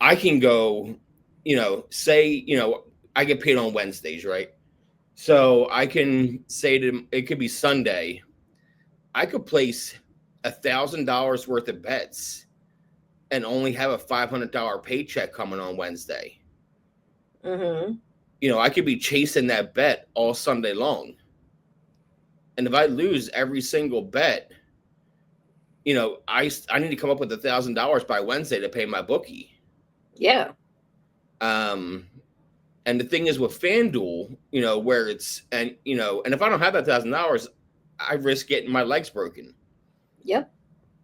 I can go, say, I get paid on Wednesdays, right? So I can say to them, it could be Sunday. I could place $1,000 worth of bets and only have a $500 paycheck coming on Wednesday. Mm-hmm. I could be chasing that bet all Sunday long. And if I lose every single bet, I need to come up with $1,000 by Wednesday to pay my bookie. Yeah. And the thing is with FanDuel, where it's and if I don't have that $1,000, I risk getting my legs broken. Yep.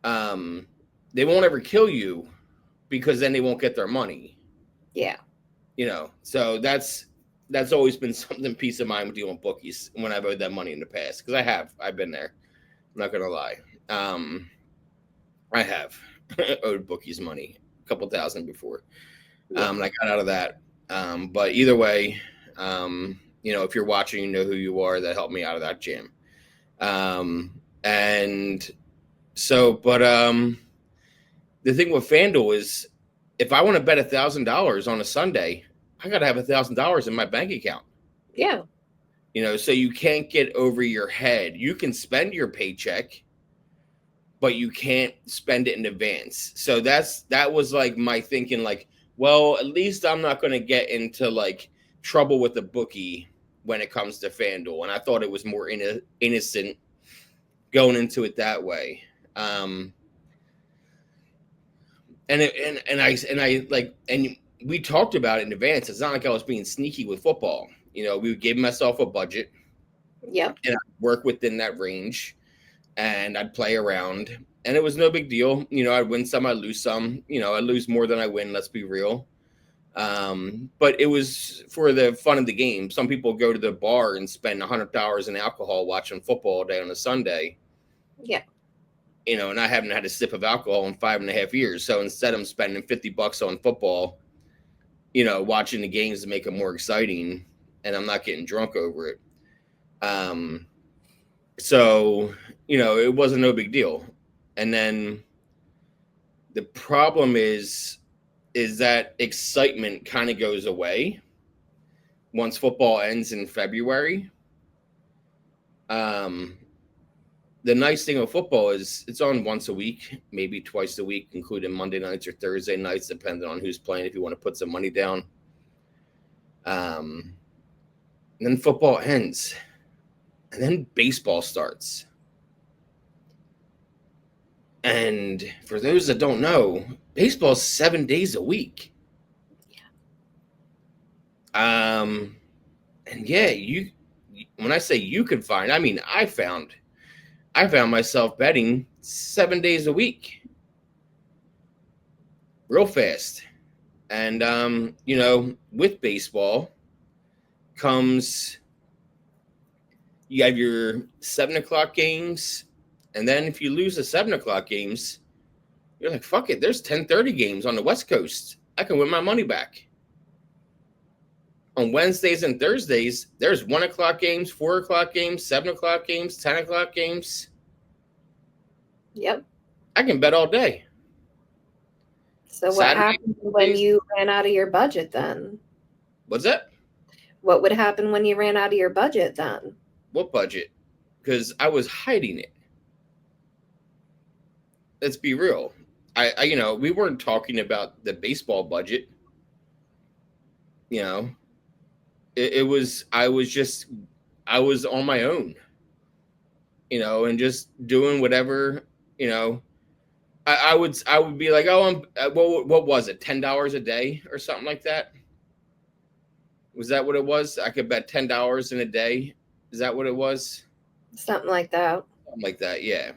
They won't ever kill you because then they won't get their money. Yeah. So that's always been something peace of mind with dealing with bookies when I've owed that money in the past, because I've been there. I'm not gonna lie. I have owed bookies money, a couple thousand before. Yeah. And I got out of that. But either way, if you're watching, you know who you are. That helped me out of that jam. And so, but the thing with FanDuel is, if I want to bet $1,000 on a Sunday, I got to have $1,000 in my bank account. Yeah. So you can't get over your head. You can spend your paycheck, but you can't spend it in advance. So that was like my thinking, like, well, at least I'm not going to get into like trouble with the bookie when it comes to FanDuel. And I thought it was more innocent going into it that way. And we talked about it in advance. It's not like I was being sneaky with football. We would give myself a budget. Yep. And I'd work within that range, and I'd play around, and it was no big deal. I'd win some, I'd lose some. I lose more than I win. Let's be real. But it was for the fun of the game. Some people go to the bar and spend $100 in alcohol watching football all day on a Sunday. Yeah. And I haven't had a sip of alcohol in 5.5 years. So instead, I'm spending $50 on football, watching the games to make it more exciting, and I'm not getting drunk over it. So, it wasn't no big deal. And then the problem is that excitement kind of goes away once football ends in February. The nice thing of football is it's on once a week, maybe twice a week, including Monday nights or Thursday nights, depending on who's playing, if you want to put some money down. And then football ends. And then baseball starts. And for those that don't know, baseball is 7 days a week. Yeah. And yeah, when I say you could find, I mean I found myself betting 7 days a week, real fast. And with baseball comes, you have your 7:00 games, and then if you lose the 7:00 games, you're like, fuck it, there's 10:30 games on the West Coast. I can win my money back. On Wednesdays and Thursdays, there's 1:00 games, 4:00 games, 7:00 games, 10:00 games. Yep. I can bet all day. So what happened when you ran out of your budget then? What's that? What would happen when you ran out of your budget then? What budget? Because I was hiding it. Let's be real. I we weren't talking about the baseball budget. It was, I was on my own, and just doing whatever, I would be like, oh, what was it? $10 a day or something like that? Was that what it was? I could bet $10 in a day. Is that what it was? Something like that. Something like that, yeah.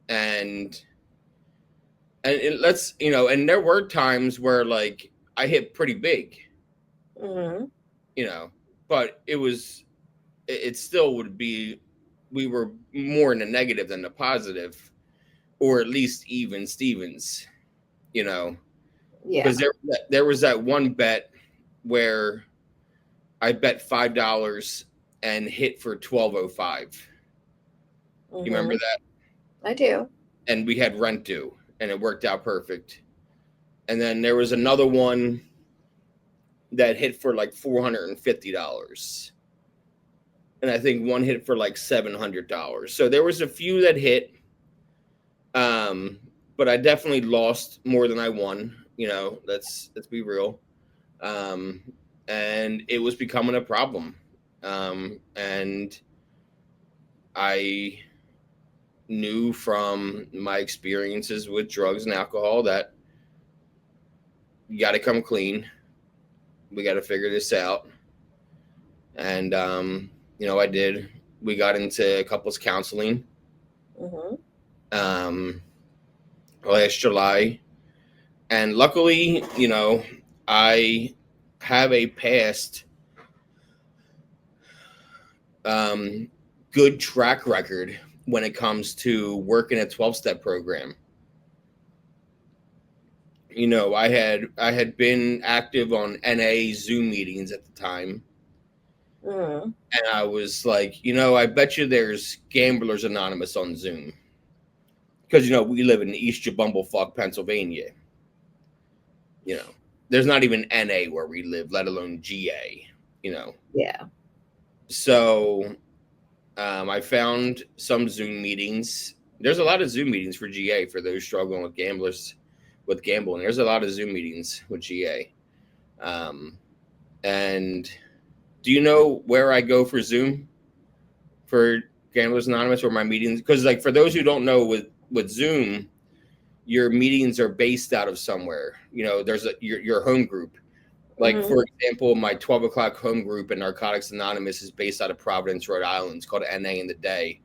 And let's, and there were times where like I hit pretty big, Mm-hmm. But it still would be, we were more in the negative than the positive, or at least even Stevens, Yeah. Because there was that one bet where I bet $5 and hit for 12.05. Mm-hmm. You remember that? I do. And we had rent due, and it worked out perfect. And then there was another one that hit for like $450. And I think one hit for like $700. So there was a few that hit. But I definitely lost more than I won. Let's be real. And it was becoming a problem. And I knew from my experiences with drugs and alcohol that you got to come clean. We got to figure this out. And, I did. We got into couples counseling last July. And luckily, I have a past good track record when it comes to working a 12-step program. I had been active on NA Zoom meetings at the time. And I was like, I bet you there's Gamblers Anonymous on Zoom. Because, we live in East Bumblefuck, Pennsylvania. There's not even NA where we live, let alone GA, Yeah. So I found some Zoom meetings. There's a lot of Zoom meetings for GA for those struggling with gambling. There's a lot of Zoom meetings with GA. And do you know where I go for Zoom for Gamblers Anonymous or my meetings? Because like for those who don't know, with Zoom, your meetings are based out of somewhere. There's your home group. Like, for example, my 12 o'clock home group in Narcotics Anonymous is based out of Providence, Rhode Island. It's called NA in the Day.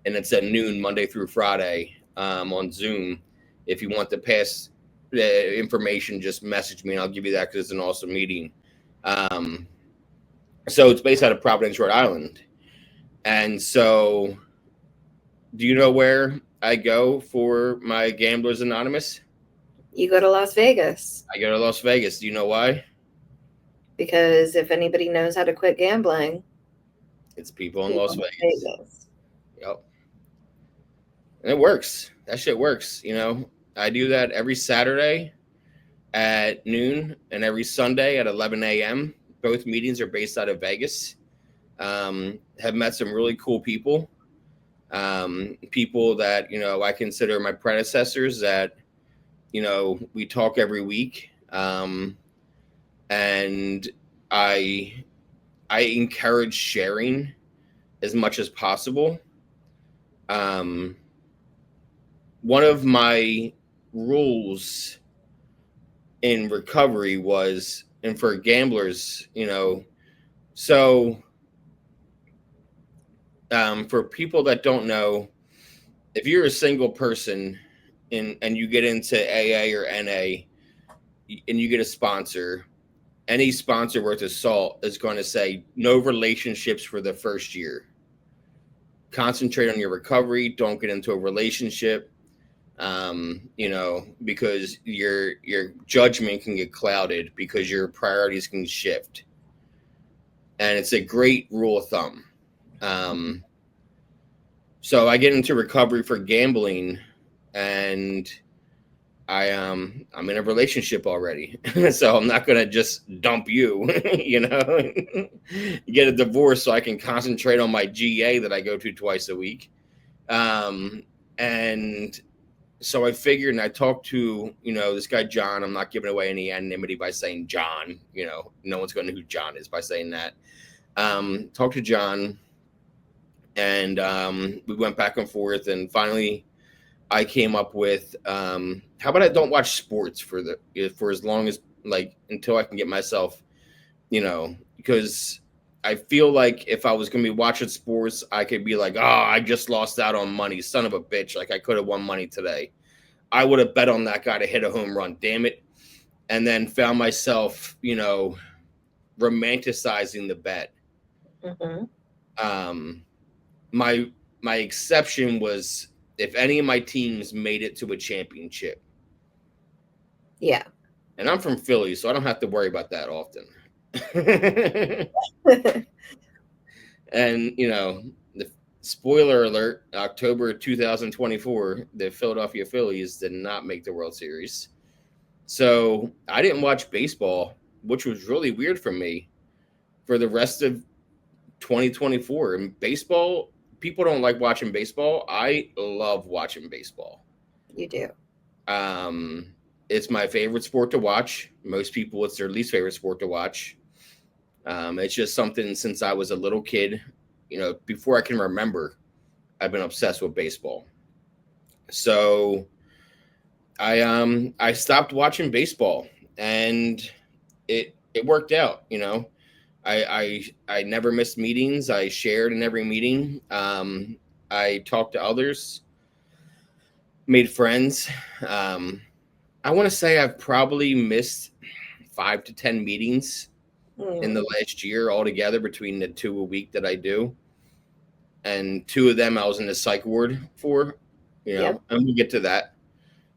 And it's at noon, Monday through Friday on Zoom. If you want to pass the information, just message me and I'll give you that because it's an awesome meeting. So it's based out of Providence, Rhode Island. And so do you know where I go for my Gamblers Anonymous? You go to Las Vegas. I go to Las Vegas. Do you know why? Because if anybody knows how to quit gambling, it's people in Las Vegas. Yep. And it works. That shit works. I do that every Saturday at noon and every Sunday at 11 a.m. Both meetings are based out of Vegas. Have met some really cool people. People that, I consider my predecessors that, we talk every week. And I encourage sharing as much as possible. One of my rules in recovery was, and for gamblers, so for people that don't know, if you're a single person and you get into AA or NA and you get a sponsor, any sponsor worth of salt is going to say no relationships for the first year. Concentrate on your recovery. Don't get into a relationship, because your judgment can get clouded because your priorities can shift. And it's a great rule of thumb. So I get into recovery for gambling, and I'm in a relationship already, so I'm not gonna just dump you, get a divorce so I can concentrate on my GA that I go to twice a week. And so I figured, and I talked to, this guy, John. I'm not giving away any anonymity by saying John, no one's going to know who John is by saying that. Talked to John, and we went back and forth, and finally I came up with, how about I don't watch sports for as long as, like, until I can get myself, because I feel like if I was going to be watching sports, I could be like, oh, I just lost out on money. Son of a bitch. Like, I could have won money today. I would have bet on that guy to hit a home run. Damn it. And then found myself, romanticizing the bet. My exception was if any of my teams made it to a championship. Yeah. And I'm from Philly, so I don't have to worry about that often. And, the spoiler alert, October 2024, the Philadelphia Phillies did not make the World Series. So I didn't watch baseball, which was really weird for me for the rest of 2024. And baseball, people don't like watching baseball. I love watching baseball. You do. Um, it's my favorite sport to watch. Most people, it's their least favorite sport to watch. It's just something since I was a little kid, before I can remember, I've been obsessed with baseball. So I stopped watching baseball, and it worked out. I never missed meetings. I shared in every meeting. I talked to others, made friends. I want to say I've probably missed 5 to 10 meetings in the last year altogether between the 2 a week that I do, and 2 of them I was in the psych ward for. Yep. And we'll get to that.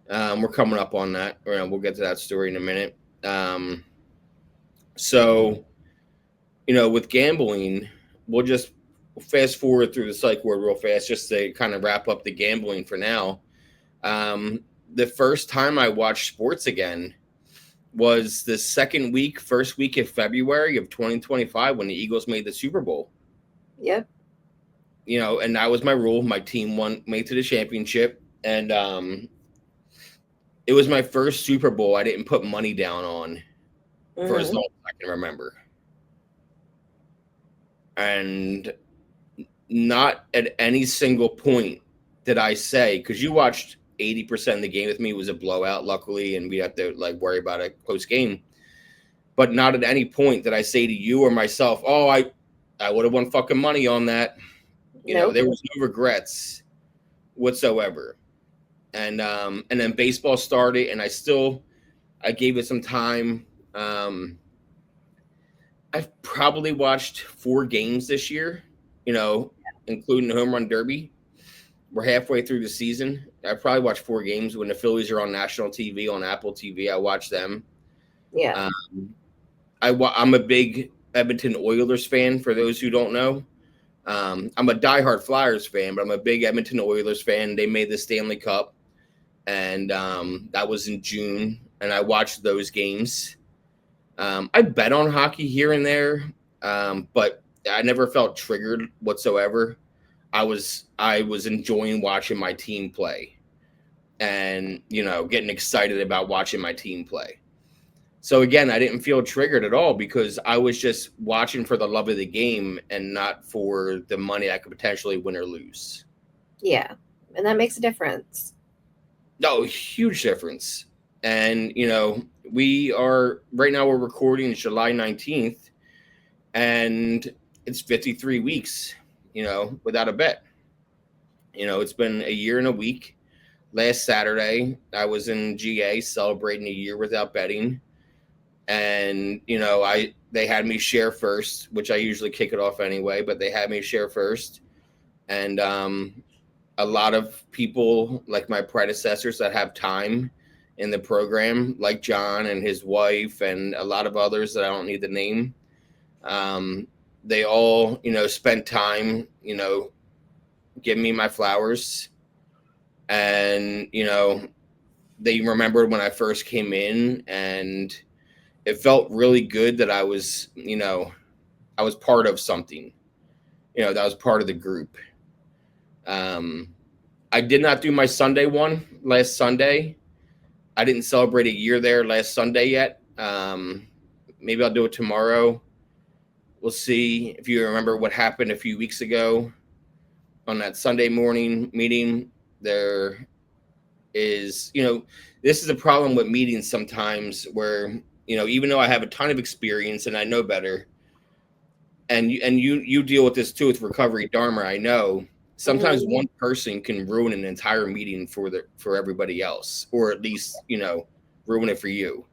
We're coming up on that. We'll get to that story in a minute. So, with gambling, we'll just fast forward through the psych ward real fast just to kind of wrap up the gambling for now. The first time I watched sports again was the first week of February of 2025 when the Eagles made the Super Bowl. Yep. And that was my rule. My team made to the championship. And it was my first Super Bowl I didn't put money down on for as long as I can remember. And not at any single point did I say, because you watched 80% of the game with me, it was a blowout, luckily, and we have to worry about it post game. But not at any point did I say to you or myself, "Oh, I would have won fucking money on that." Nope. There was no regrets whatsoever. And then baseball started, and I gave it some time. I've probably watched 4 games this year, including the home run derby. We're halfway through the season. I probably watched 4 games. When the Phillies are on national TV, on Apple TV, I watch them. Yeah. I'm a big Edmonton Oilers fan, for those who don't know. I'm a diehard Flyers fan, but I'm a big Edmonton Oilers fan. They made the Stanley Cup, and that was in June, and I watched those games. I bet on hockey here and there, but I never felt triggered whatsoever. I was enjoying watching my team play, and getting excited about watching my team play. So again, I didn't feel triggered at all because I was just watching for the love of the game and not for the money I could potentially win or lose. Yeah, and that makes a difference. No, huge difference. And we're recording July 19th, and it's 53 weeks, without a bet. It's been a year and a week. Last Saturday, I was in GA celebrating a year without betting. And, they had me share first, which I usually kick it off anyway, but they had me share first. And a lot of people, like my predecessors that have time in the program, like John and his wife and a lot of others that I don't need to name, they all, spent time, giving me my flowers. And, they remembered when I first came in, and it felt really good that I was part of something, that was part of the group. I did not do my Sunday one last Sunday. I didn't celebrate a year there last Sunday yet. Maybe I'll do it tomorrow. We'll see. If you remember what happened a few weeks ago on that Sunday morning meeting, there is, this is a problem with meetings sometimes where, even though I have a ton of experience and I know better, and you deal with this too with recovery, Dharma, I know sometimes one person can ruin an entire meeting for everybody else, or at least, ruin it for you.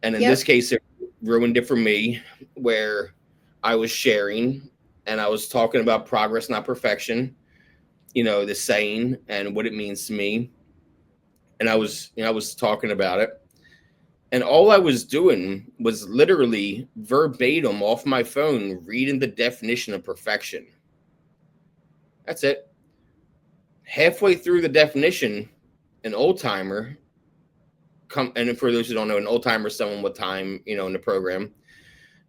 And in this case, it ruined it for me, where I was sharing and I was talking about progress, not perfection, the saying and what it means to me. And I was talking about it. And all I was doing was literally verbatim off my phone reading the definition of perfection. That's it. Halfway through the definition, an old timer and for those who don't know, an old timer is someone with time, in the program.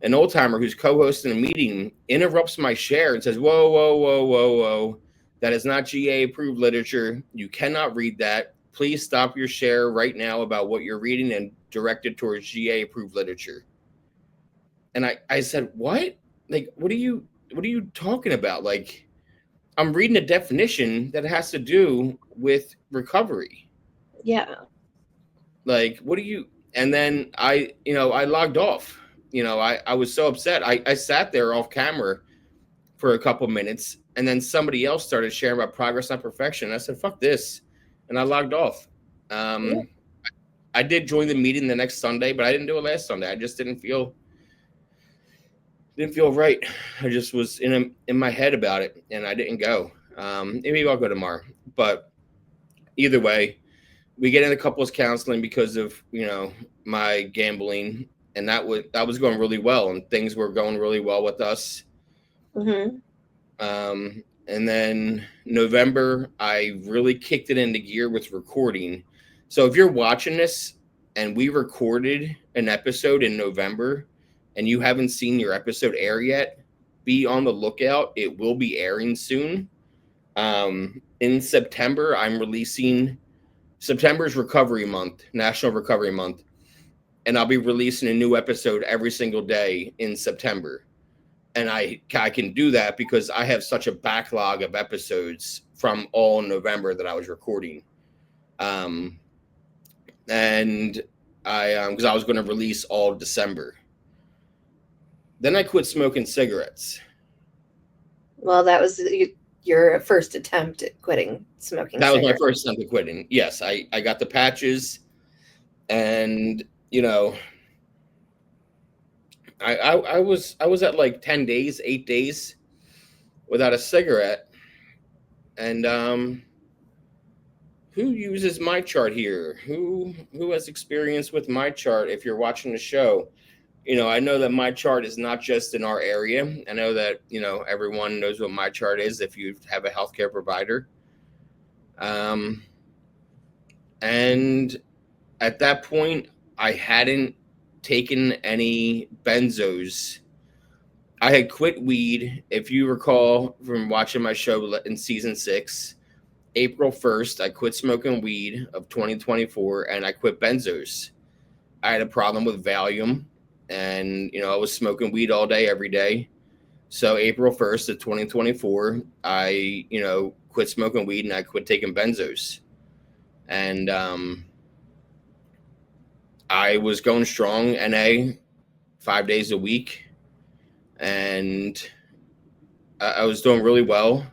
An old timer who's co-hosting a meeting interrupts my share and says, "Whoa, whoa, whoa, whoa, whoa! That is not GA approved literature. You cannot read that. Please stop your share right now about what you're reading and direct it towards GA approved literature." And I said, "What? Like, what are you talking about? Like, I'm reading a definition that has to do with recovery. Yeah. Like, what do you?" And then I logged off. I was so upset. I sat there off camera for a couple minutes, and then somebody else started sharing about progress, not perfection. I said, "Fuck this," and I logged off. Yeah. I did join the meeting the next Sunday, but I didn't do it last Sunday. I just didn't feel right. I just was in my head about it, and I didn't go. Maybe I'll go tomorrow. But either way, we get into couples counseling because of my gambling, and that was going really well, and things were going really well with us. Mm-hmm. And then November, I really kicked it into gear with recording. So if you're watching this and we recorded an episode in November and you haven't seen your episode air yet, be on the lookout. It will be airing soon. In September, I'm releasing September's Recovery Month, National Recovery Month, and I'll be releasing a new episode every single day in September. And I can do that because I have such a backlog of episodes from all November that I was recording. And because I was going to release all December. Then I quit smoking cigarettes. Well, that was your first attempt at quitting smoking That was cigarettes. my first attempt at quitting. Yes, I got the patches, and I was at like 10 days, 8 days without a cigarette. And who uses my chart here? Who has experience with my chart? If you're watching the show, I know that my chart is not just in our area. I know that everyone knows what my chart is if you have a healthcare provider. And at that point, I hadn't taken any benzos. I had quit weed. If you recall from watching my show in season 6, April 1st, I quit smoking weed of 2024, and I quit benzos. I had a problem with Valium, and I was smoking weed all day, every day. So April 1st of 2024, I quit smoking weed and I quit taking benzos, and I was going strong NA 5 days a week, and I was doing really well.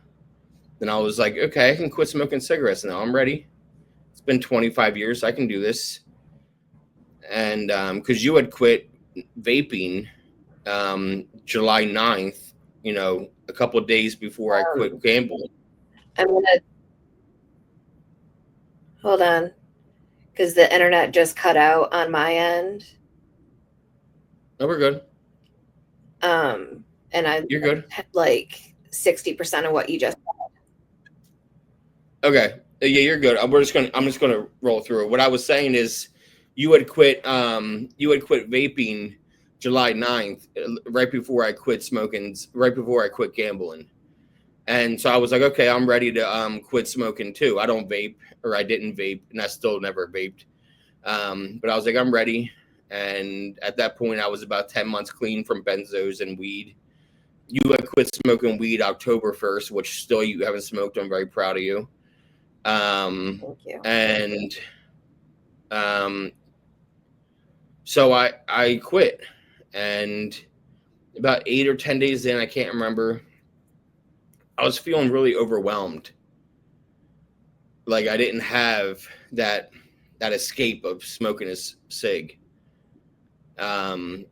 Then I was like, okay, I can quit smoking cigarettes now. I'm ready. It's been 25 years. I can do this. And because you had quit vaping July 9th, a couple of days before I quit gambling. I'm going to hold on because the internet just cut out on my end. No, we're good. And You're good. Like 60% of what you just said. Okay. Yeah, you're good. I'm just gonna roll through it. What I was saying is you had quit vaping July 9th, right before I quit smoking, right before I quit gambling. And so I was like, okay, I'm ready to quit smoking too. I don't vape, or I didn't vape, and I still never vaped. But I was like, I'm ready. And at that point, I was about 10 months clean from benzos and weed. You had quit smoking weed October 1st, which still you haven't smoked. I'm very proud of you. Thank you. And so I quit, and about 8 or 10 days in, I can't remember, I was feeling really overwhelmed. Like I didn't have that escape of smoking a cig. I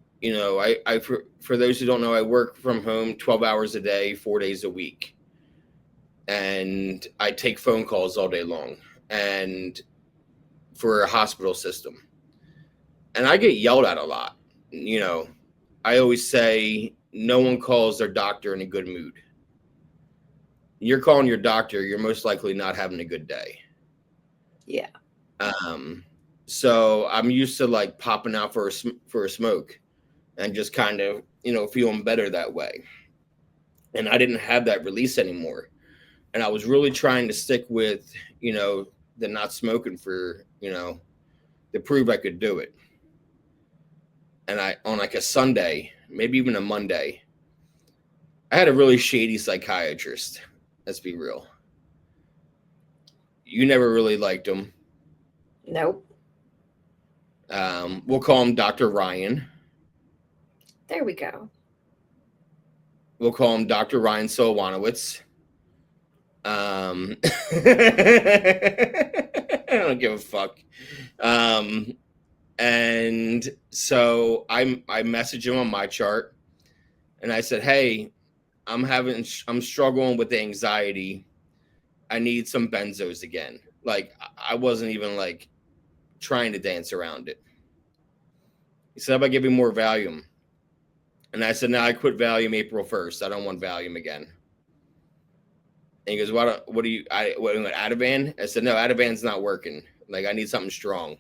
for those who don't know, I work from home 12 hours a day, 4 days a week. And I take phone calls all day long, and for a hospital system. And I get yelled at a lot. I always say no one calls their doctor in a good mood. You're calling your doctor, you're most likely not having a good day. Yeah. So I'm used to like popping out for a smoke and just kind of, feeling better that way. And I didn't have that release anymore. And I was really trying to stick with, the not smoking for, to prove I could do it. And on like a Sunday, maybe even a Monday, I had a really shady psychiatrist. Let's be real. You never really liked him. Nope. We'll call him Dr. Ryan. There we go. We'll call him Dr. Ryan Solowanowitz. I don't give a fuck. And so I messaged him on my chart, and I said, "Hey, I'm struggling with the anxiety. I need some benzos again." Like I wasn't even like trying to dance around it. He said, "How about giving more Valium?" And I said, "No, I quit Valium April 1st. I don't want Valium again." And he goes, what do you, Ativan? I said, "No, Ativan's not working. Like, I need something strong."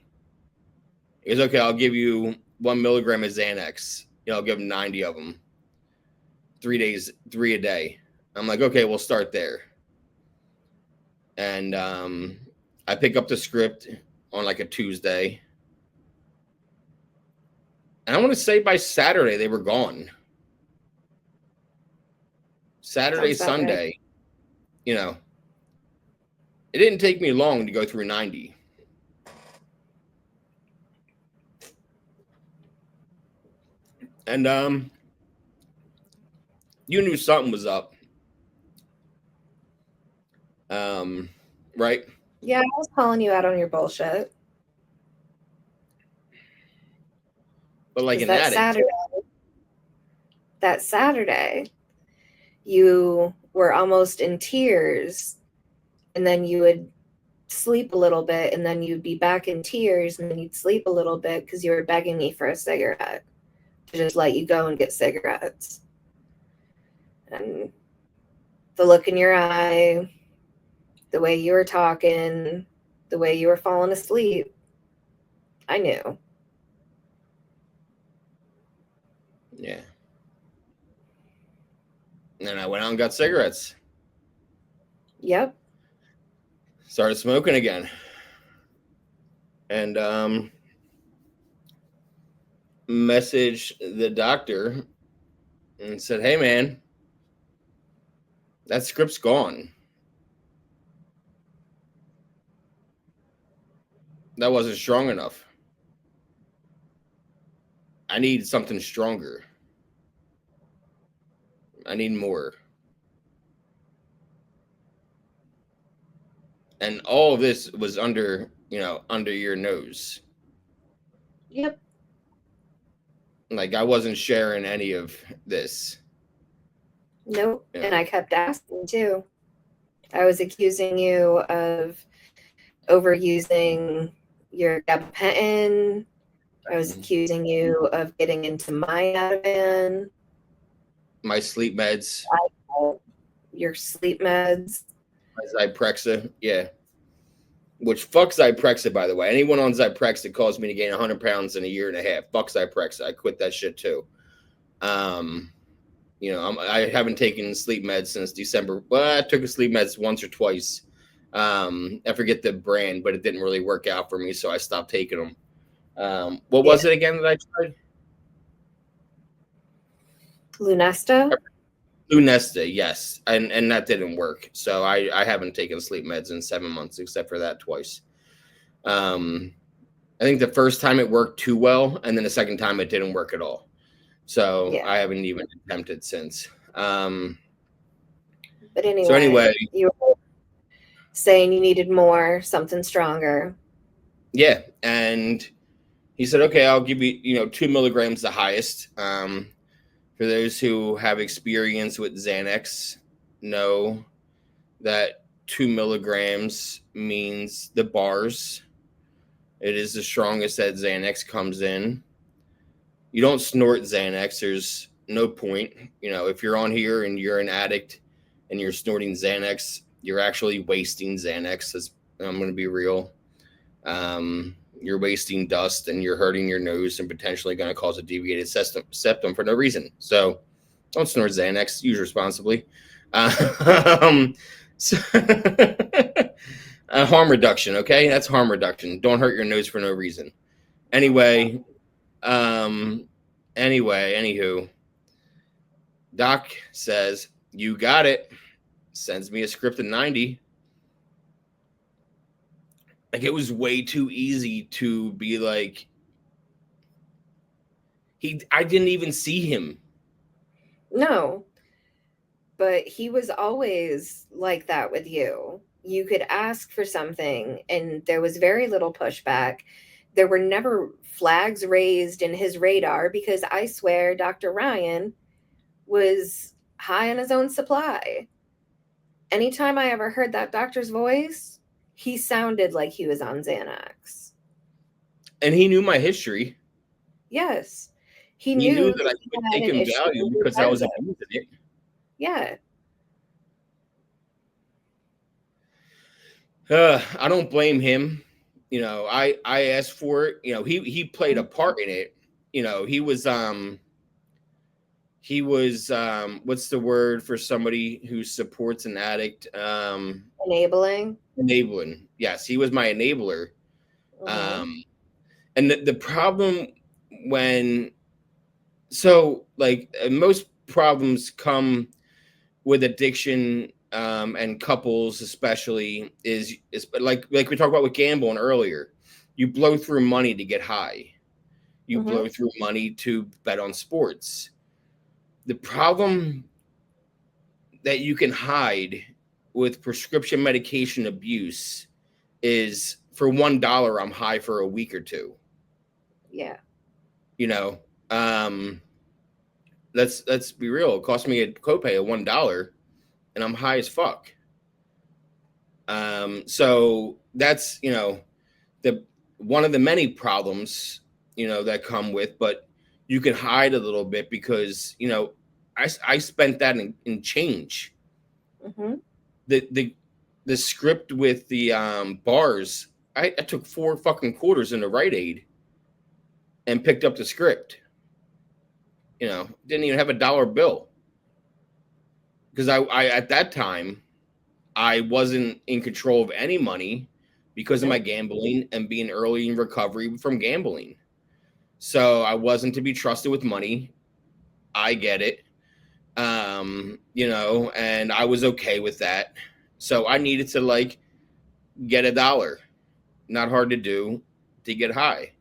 He goes, "Okay, I'll give you 1 milligram of Xanax. I'll give him 90 of them. 3 days, 3 a day." I'm like, "Okay, we'll start there." And I pick up the script on like a Tuesday. And I want to say by Saturday, they were gone. Saturday, Sunday. Right. It didn't take me long to go through 90. And you knew something was up. Right? Yeah, I was calling you out on your bullshit. But like an addict. That Saturday, you were almost in tears, and then you would sleep a little bit, and then you'd be back in tears, and then you'd sleep a little bit because you were begging me for a cigarette to just let you go and get cigarettes. And the look in your eye, the way you were talking, the way you were falling asleep, I knew. Yeah. And then I went out and got cigarettes. Yep. Started smoking again. And messaged the doctor and said, "Hey, man, that script's gone. That wasn't strong enough. I need something stronger. I need more." And all of this was under your nose. Yep. Like I wasn't sharing any of this. Nope. Yeah. And I kept asking too. I was accusing you of overusing your gabapentin. I was accusing you of getting into my Ativan. My sleep meds. Your sleep meds. My Zyprexa, yeah. Which fuck Zyprexa, by the way. Anyone on Zyprexa caused me to gain 100 pounds in a year and a half. Fuck Zyprexa. I quit that shit too. I haven't taken sleep meds since December. Well, I took a sleep meds once or twice. I forget the brand, but it didn't really work out for me, so I stopped taking them. What was it again that I tried? Lunesta? Lunesta, yes. And that didn't work. So I haven't taken sleep meds in 7 months, except for that twice. I think the first time it worked too well, and then the second time it didn't work at all. So yeah. I haven't even attempted since. But anyway, you were saying you needed more, something stronger. Yeah. And he said, "Okay, I'll give you, 2 milligrams the highest." For those who have experience with Xanax, know that 2 milligrams means the bars. It is the strongest that Xanax comes in. You don't snort Xanax. There's no point. If you're on here and you're an addict and you're snorting Xanax, you're actually wasting Xanax. I'm going to be real. you're wasting dust and you're hurting your nose and potentially going to cause a deviated septum for no reason. So don't snort Xanax. Use responsibly. So harm reduction. Okay, that's harm reduction. Don't hurt your nose for no reason. Anyway, anywho, Doc says, you got it. Sends me a script in 90. Like, it was way too easy to be like, I didn't even see him. No, but he was always like that with you. You could ask for something and there was very little pushback. There were never flags raised in his radar because I swear Dr. Ryan was high on his own supply. Anytime I ever heard that doctor's voice, he sounded like he was on Xanax. And he knew my history. Yes. He knew knew that I would take him value because I was abusing it. Yeah. I don't blame him. You know, I asked for it. You know, he played a part in it. You know, he was what's the word for somebody who supports an addict? Enabling. Yes, he was my enabler. And the problem most problems come with addiction, and couples especially is like we talked about with gambling earlier. You blow through money to get high. You blow through money to bet on sports. The problem that you can hide with prescription medication abuse is, for $1, I'm high for a week or two. Yeah. You know, let's be real. It cost me a copay of $1 and I'm high as fuck. So that's, you know, one of the many problems, you know, that come with, but you can hide a little bit because, you know, I spent that in change. The script with the bars, I took 4 fucking quarters in the Rite Aid and picked up the script. You know, didn't even have a dollar bill because I at that time I wasn't in control of any money because of my gambling and being early in recovery from gambling. So I wasn't to be trusted with money. I get it. You know, and I was okay with that. So I needed to like get a dollar. Not hard to do, to get high.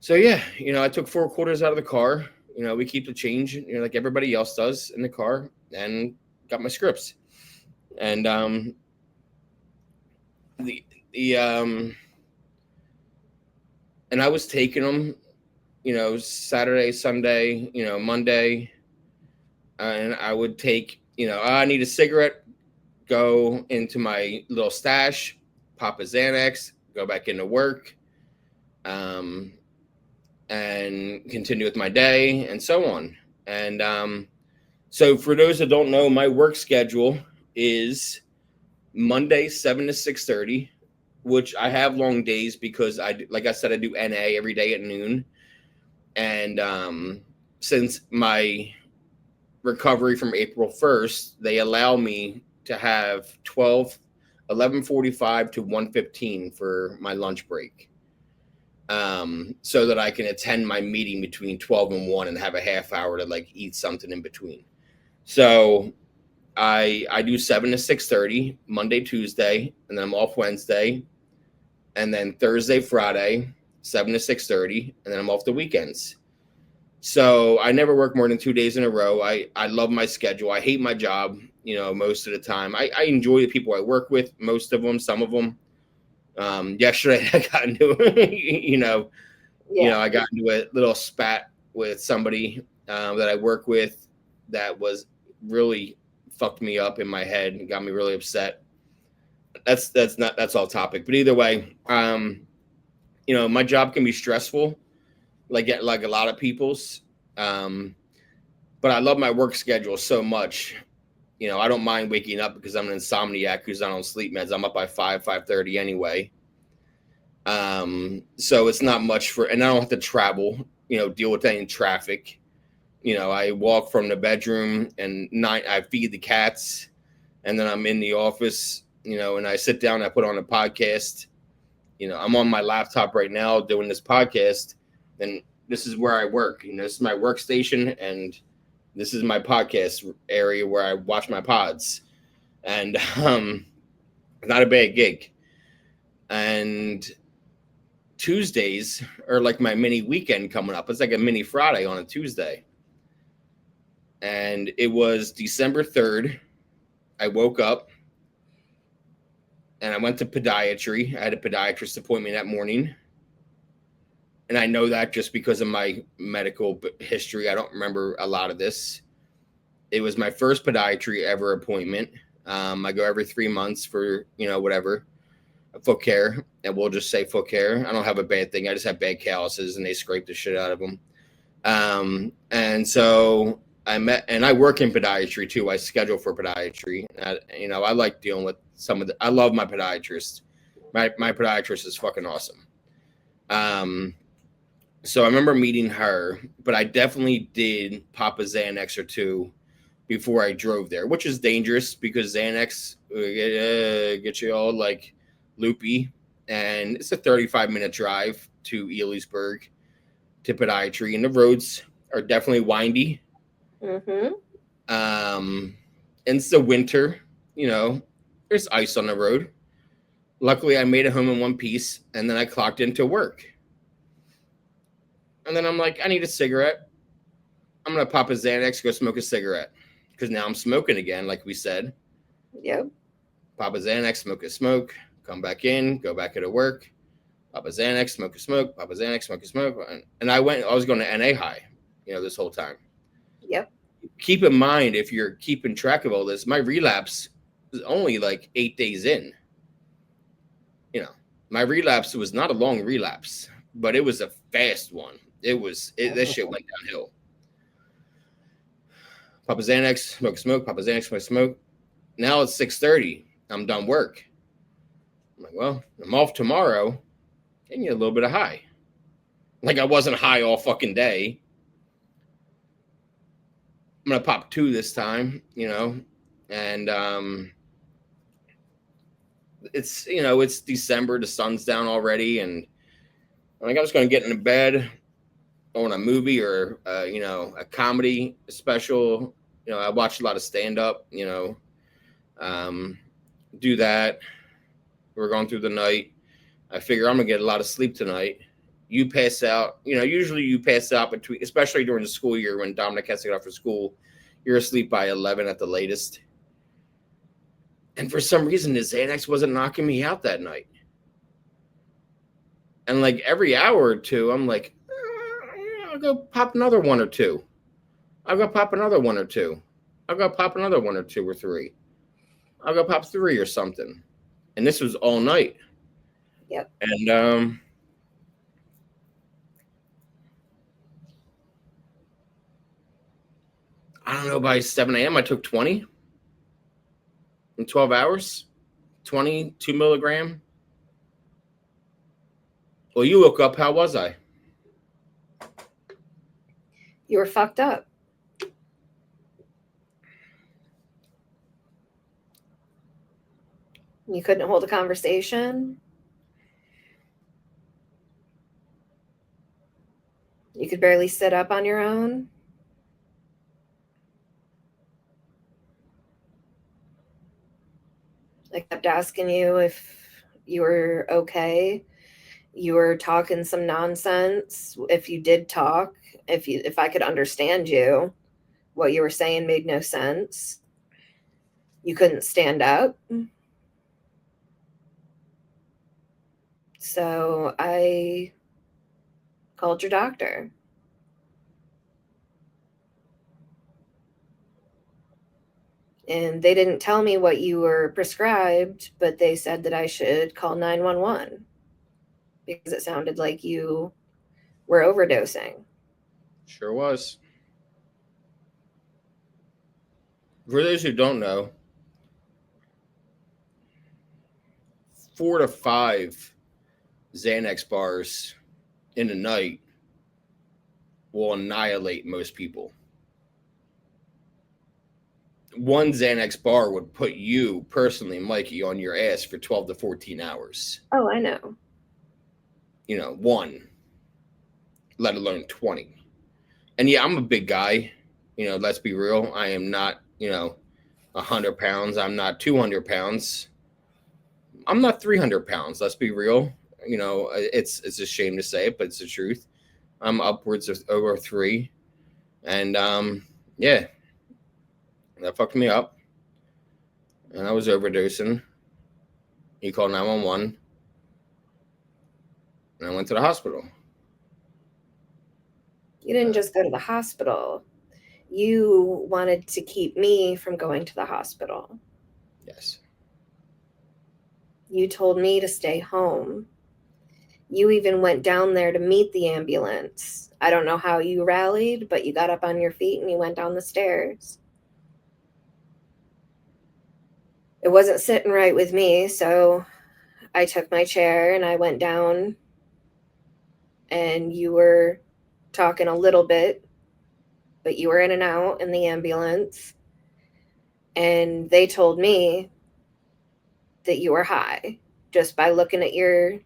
So yeah, you know, I took 4 quarters out of the car. You know, we keep the change, you know, like everybody else does in the car, and got my scripts. And and I was taking them, you know, Saturday, Sunday, you know, Monday, and I would take, you know, I need a cigarette, go into my little stash, pop a Xanax, go back into work, and continue with my day, and so on. And so for those that don't know, my work schedule is Monday 7 to 6:30, which I have long days because like I said, I do NA every day at noon. And since my recovery from April 1st, they allow me to have 11:45 to 1:15 for my lunch break. So that I can attend my meeting between 12 and 1 and have a half hour to like eat something in between. So I do 7 to 6:30 Monday, Tuesday, and then I'm off Wednesday, and then Thursday, Friday, 7 to 6:30, and then I'm off the weekends. So I never work more than 2 days in a row. I love my schedule. I hate my job, you know, most of the time. I enjoy the people I work with, most of them, some of them. Yesterday I got into I got into a little spat with somebody that I work with that was really fucked me up in my head and got me really upset. That's all topic. But either way, you know, my job can be stressful, like a lot of people's. But I love my work schedule so much. You know, I don't mind waking up because I'm an insomniac who's not on sleep meds. I'm up by 5:30 anyway. So it's not much and I don't have to travel, deal with any traffic. I walk from the bedroom and I feed the cats, and then I'm in the office, and I sit down, I put on a podcast. I'm on my laptop right now doing this podcast, and this is where I work. This is my workstation, and this is my podcast area where I watch my pods. And not a bad gig. And Tuesdays are like my mini weekend coming up. It's like a mini Friday on a Tuesday. And it was December 3rd. I woke up and I went to podiatry. I had a podiatrist appointment that morning. And I know that just because of my medical history. I don't remember a lot of this. It was my first podiatry ever appointment. I go every 3 months for, whatever, foot care. And we'll just say foot care. I don't have a bad thing. I just have bad calluses and they scrape the shit out of them. And so I work in podiatry too. I schedule for podiatry. I like dealing with I love my podiatrist. My podiatrist is fucking awesome. So I remember meeting her, but I definitely did pop a Xanax or two before I drove there, which is dangerous because Xanax gets you all like loopy, and it's a 35-minute drive to Ellisburg to podiatry, and the roads are definitely windy. Mm-hmm. And it's the winter, there's ice on the road. Luckily, I made it home in one piece, and then I clocked into work. And then I'm like, I need a cigarette. I'm going to pop a Xanax, go smoke a cigarette. Because now I'm smoking again, like we said. Yep. Pop a Xanax, smoke a smoke, come back in, go back into work. Pop a Xanax, smoke a smoke, pop a Xanax, smoke a smoke. And I was going to NA high, this whole time. Yep. Keep in mind, if you're keeping track of all this, my relapse was only like 8 days in. My relapse was not a long relapse, but it was a fast one. This shit went downhill. Papa Xanax, smoke, smoke. Papa Xanax, smoke, smoke. Now it's 6:30. I'm done work. I'm like, well, I'm off tomorrow. Getting you a little bit of high. Like I wasn't high all fucking day. I'm gonna pop 2 this time, and it's December. The sun's down already, and I think I'm just gonna get into bed on a movie or a comedy special. I watch a lot of stand-up, do that. We're going through the night. I figure I'm gonna get a lot of sleep tonight. You pass out, usually you pass out between, especially during the school year when Dominic has to get off for school, you're asleep by 11 at the latest. And for some reason, the Xanax wasn't knocking me out that night. And like every hour or two, I'm like, I'll go pop another 1 or 2. I'll go pop another 1 or 2. I'll go pop another 1 or 2 or 3. I'll go pop 3 or something. And this was all night. Yep. And I don't know, by 7 a.m. I took 20 in 12 hours. 22 milligram. Well, you woke up. How was I? You were fucked up. You couldn't hold a conversation. You could barely sit up on your own. I kept asking you if you were okay. You were talking some nonsense. If you did talk, if I could understand you, what you were saying made no sense. You couldn't stand up. So I called your doctor. And they didn't tell me what you were prescribed, but they said that I should call 911 because it sounded like you were overdosing. Sure was. For those who don't know, 4 to 5 Xanax bars in the night will annihilate most people. One Xanax bar would put you personally, Mykee, on your ass for 12 to 14 hours. Oh, I know. One, let alone 20. And yeah, I'm a big guy. Let's be real. I am not, 100 pounds. I'm not 200 pounds. I'm not 300 pounds. Let's be real. It's a shame to say it, but it's the truth. I'm upwards of over 3. And yeah, that fucked me up. And I was overdosing. He called 911. And I went to the hospital. You didn't just go to the hospital. You wanted to keep me from going to the hospital. Yes. You told me to stay home. You even went down there to meet the ambulance. I don't know how you rallied, but you got up on your feet and you went down the stairs. It wasn't sitting right with me, so I took my chair and I went down, and you were talking a little bit, but you were in and out in the ambulance, and they told me that you were high just by looking at your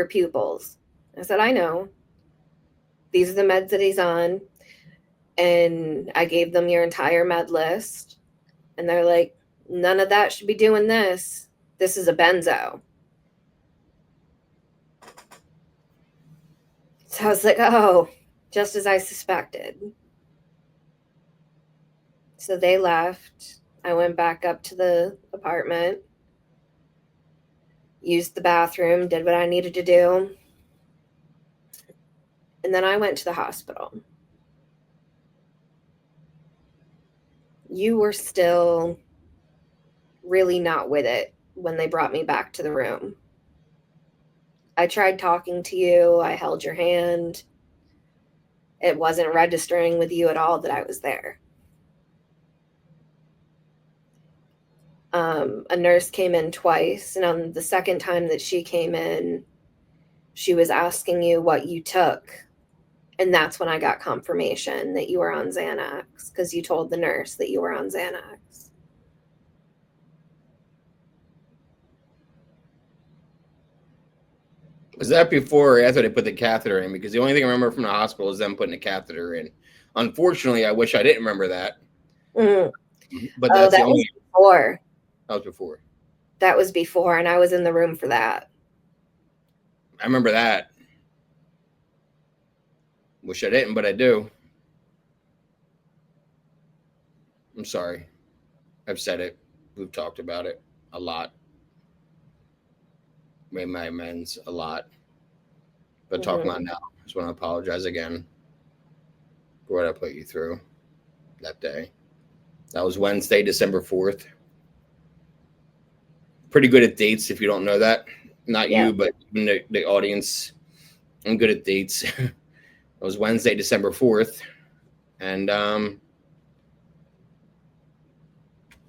pupils. I said, I know. These are the meds that he's on. And I gave them your entire med list. And they're like, none of that should be doing this. This is a benzo. So I was like, oh, just as I suspected. So they left. I went back up to the apartment, used the bathroom, did what I needed to do. And then I went to the hospital. You were still really not with it when they brought me back to the room. I tried talking to you. I held your hand. It wasn't registering with you at all that I was there. A nurse came in twice, and on the second time that she came in, she was asking you what you took. And that's when I got confirmation that you were on Xanax, because you told the nurse that you were on Xanax. Was that before or after they put the catheter in? Because the only thing I remember from the hospital is them putting the catheter in. Unfortunately, I wish I didn't remember that. But that's the only. Was before. That was before. That was before, and I was in the room for that. I remember that. Wish I didn't, but I do. I'm sorry. I've said it. We've talked about it a lot. Made my amends a lot. But talking about now, I just want to apologize again for what I put you through that day. That was Wednesday, December 4th. Pretty good at dates, if you don't know that. Not you, but the audience. I'm good at dates. It was Wednesday, December 4th. And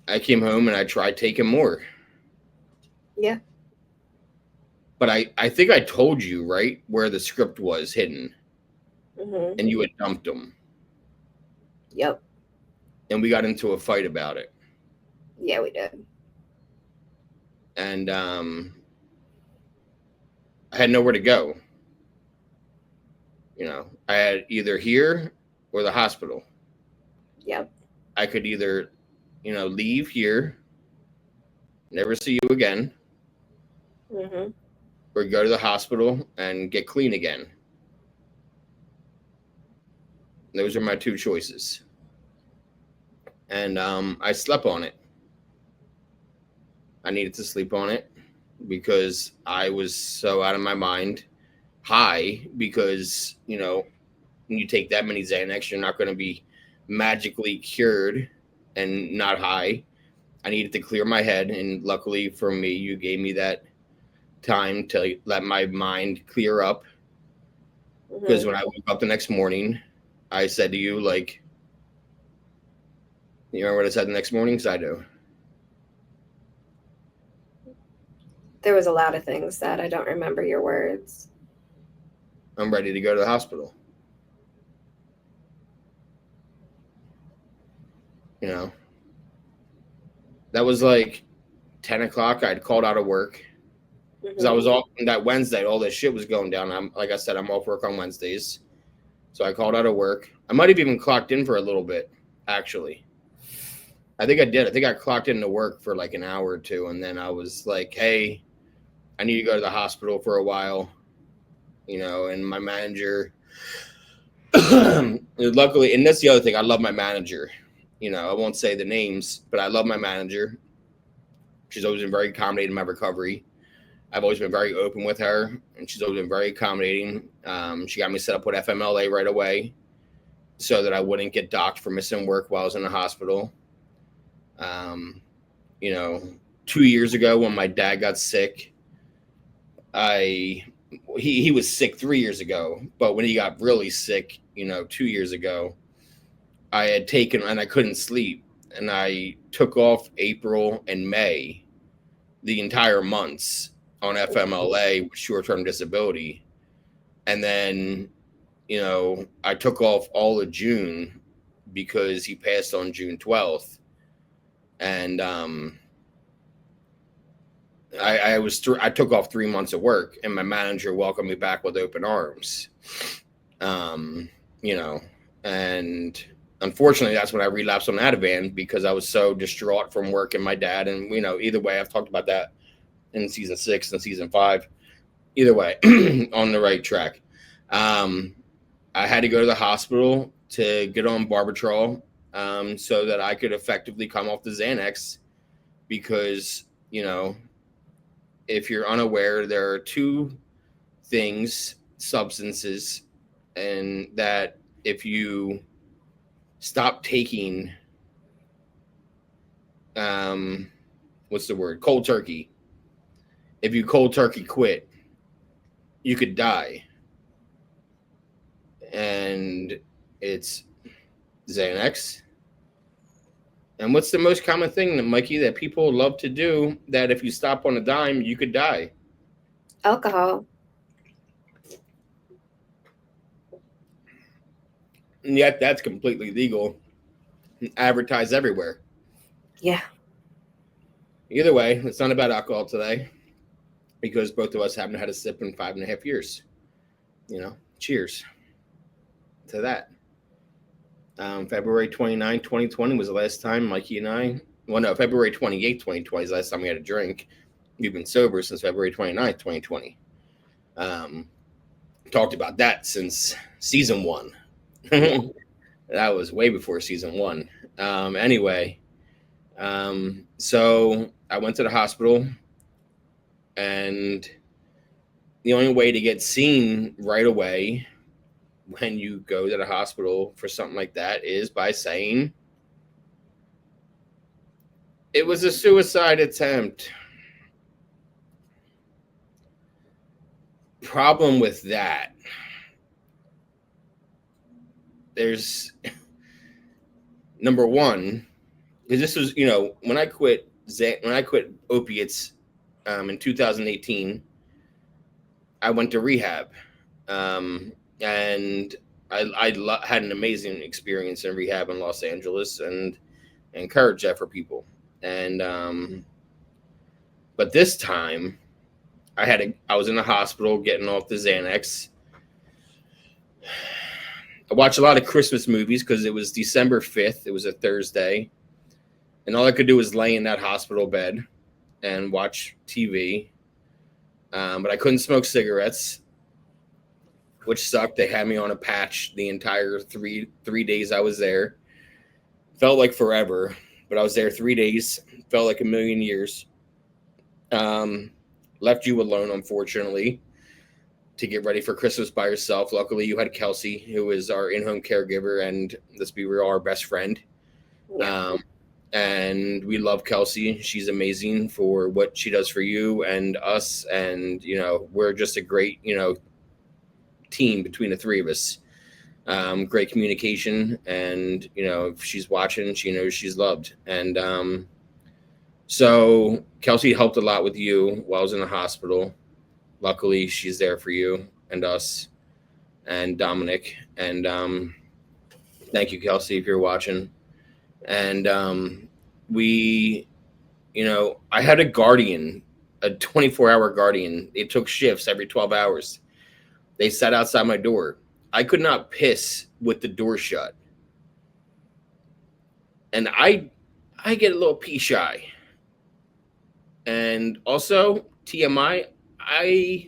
I came home and I tried taking more. Yeah. But I think I told you, right, where the script was hidden. And you had dumped them. Yep. And we got into a fight about it. Yeah, we did. And I had nowhere to go. I had either here or the hospital. Yep. I could either, leave here, never see you again, or go to the hospital and get clean again. Those are my two choices. And I slept on it. I needed to sleep on it because I was so out of my mind, high, because, when you take that many Xanax, you're not going to be magically cured and not high. I needed to clear my head, and luckily for me, you gave me that time to let my mind clear up. Because when I woke up the next morning, I said to you, like, you remember what I said the next morning? Because I do. There was a lot of things that I don't remember your words. I'm ready to go to the hospital. You know, that was like 10 o'clock. I'd called out of work because I was off that Wednesday. All this shit was going down. Like I said, I'm off work on Wednesdays. So I called out of work. I might have even clocked in for a little bit, actually. I think I did. I think I clocked into work for like an hour or two. And then I was like, hey, I need to go to the hospital for a while. You know, and my manager, luckily, and that's the other thing. I love my manager. You know, I won't say the names, but I love my manager. She's always been very accommodating in my recovery. I've always been very open with her, and she's always been very accommodating. She got me set up with FMLA right away so that I wouldn't get docked for missing work while I was in the hospital. You know, 2 years ago when my dad got sick, he was sick 3 years ago, but when he got really sick, you know, 2 years ago, I had taken, and I couldn't sleep, and I took off April and May, the entire months on FMLA with short-term disability. And then, you know, I took off all of June because he passed on June 12th. And I took off 3 months of work, and my manager welcomed me back with open arms. You know, and unfortunately, that's when I relapsed on Ativan because I was so distraught from work and my dad. And, you know, either way, I've talked about that in season 6 and season 5. Either way, on the right track. I had to go to the hospital to get on Barbitrol so that I could effectively come off the Xanax because, you know, if you're unaware, there are 2 substances, and that if you stop taking, what's the word? Cold turkey. If you cold turkey quit, you could die. And it's Xanax. And what's the most common thing, Mykee, that people love to do that if you stop on a dime, you could die? Alcohol. And yet that's completely legal. Advertised everywhere. Yeah. Either way, it's not about alcohol today because both of us haven't had a sip in 5.5 years. You know, cheers to that. February 29, 2020 was the last time Mykee and I, well, no, February 28, 2020 is the last time we had a drink. We've been sober since February 29, 2020. Talked about that since season 1. That was way before season 1. Anyway, so I went to the hospital, and the only way to get seen right away when you go to the hospital for something like that is by saying it was a suicide attempt. Problem with that, there's number one, because this was, you know, when I quit opiates in 2018, I went to rehab, and I had an amazing experience in rehab in Los Angeles, and encourage that for people. And but this time, I was in the hospital getting off the Xanax. I watched a lot of Christmas movies because it was December 5th. It was a Thursday. And all I could do was lay in that hospital bed and watch TV. But I couldn't smoke cigarettes, which sucked. They had me on a patch the entire three days I was there. Felt like forever, but I was there 3 days. Felt like a million years. Left you alone, unfortunately, to get ready for Christmas by yourself. Luckily, you had Kelsey, who is our in-home caregiver, and let's be real, our best friend. Yeah. And we love Kelsey. She's amazing for what she does for you and us. And, you know, we're just a great, you know, team between the three of us. Great communication. And, you know, if she's watching, she knows she's loved. And So Kelsey helped a lot with you while I was in the hospital. Luckily, she's there for you and us and Dominic. And thank you, Kelsey, if you're watching. And we, I had a guardian, a 24-hour guardian. It took shifts every 12 hours. They sat outside my door. I could not piss with the door shut. And I get a little pee shy. And also, TMI, I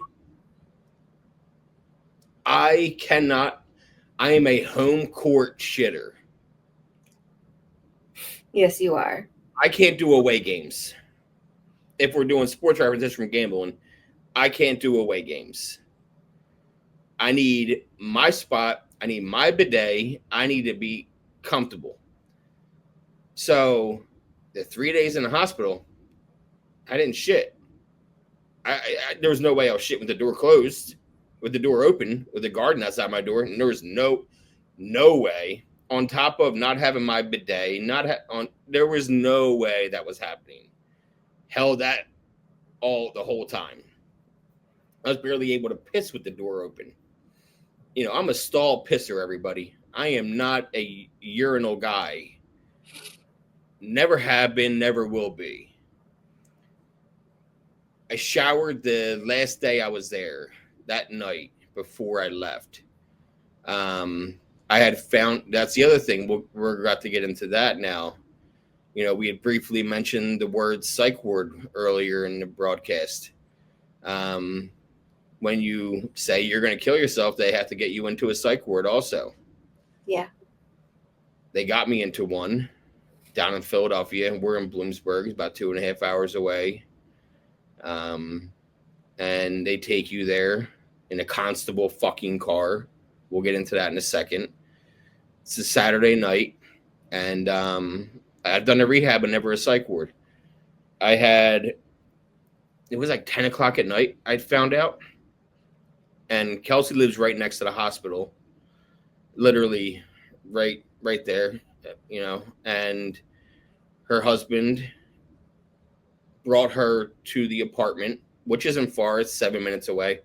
cannot, I am a home court shitter. Yes, you are. I can't do away games. If we're doing sports references from gambling, I can't do away games. I need my spot. I need my bidet. I need to be comfortable. So the 3 days in the hospital, I didn't shit. There was no way I was shit with the door closed, with the door open, with the garden outside my door. And there was no way. On top of not having my bidet, there was no way that was happening. Hell, that the whole time. I was barely able to piss with the door open. I'm a stall pisser, everybody. I am not a urinal guy. Never have been, never will be. I showered the last day I was there, that night before I left. I had found, that's the other thing. We're about to get into that now. We had briefly mentioned the word psych ward earlier in the broadcast. When you say you're going to kill yourself, they have to get you into a psych ward also. Yeah. They got me into one down in Philadelphia. We're in Bloomsburg, about 2.5 hours away. And they take you there in a constable fucking car. We'll get into that in a second. It's a Saturday night, and I've done a rehab and never a psych ward. It was like 10 o'clock at night, I'd found out. And Kelsey lives right next to the hospital, literally right there, and her husband brought her to the apartment, which isn't far. It's 7 minutes away.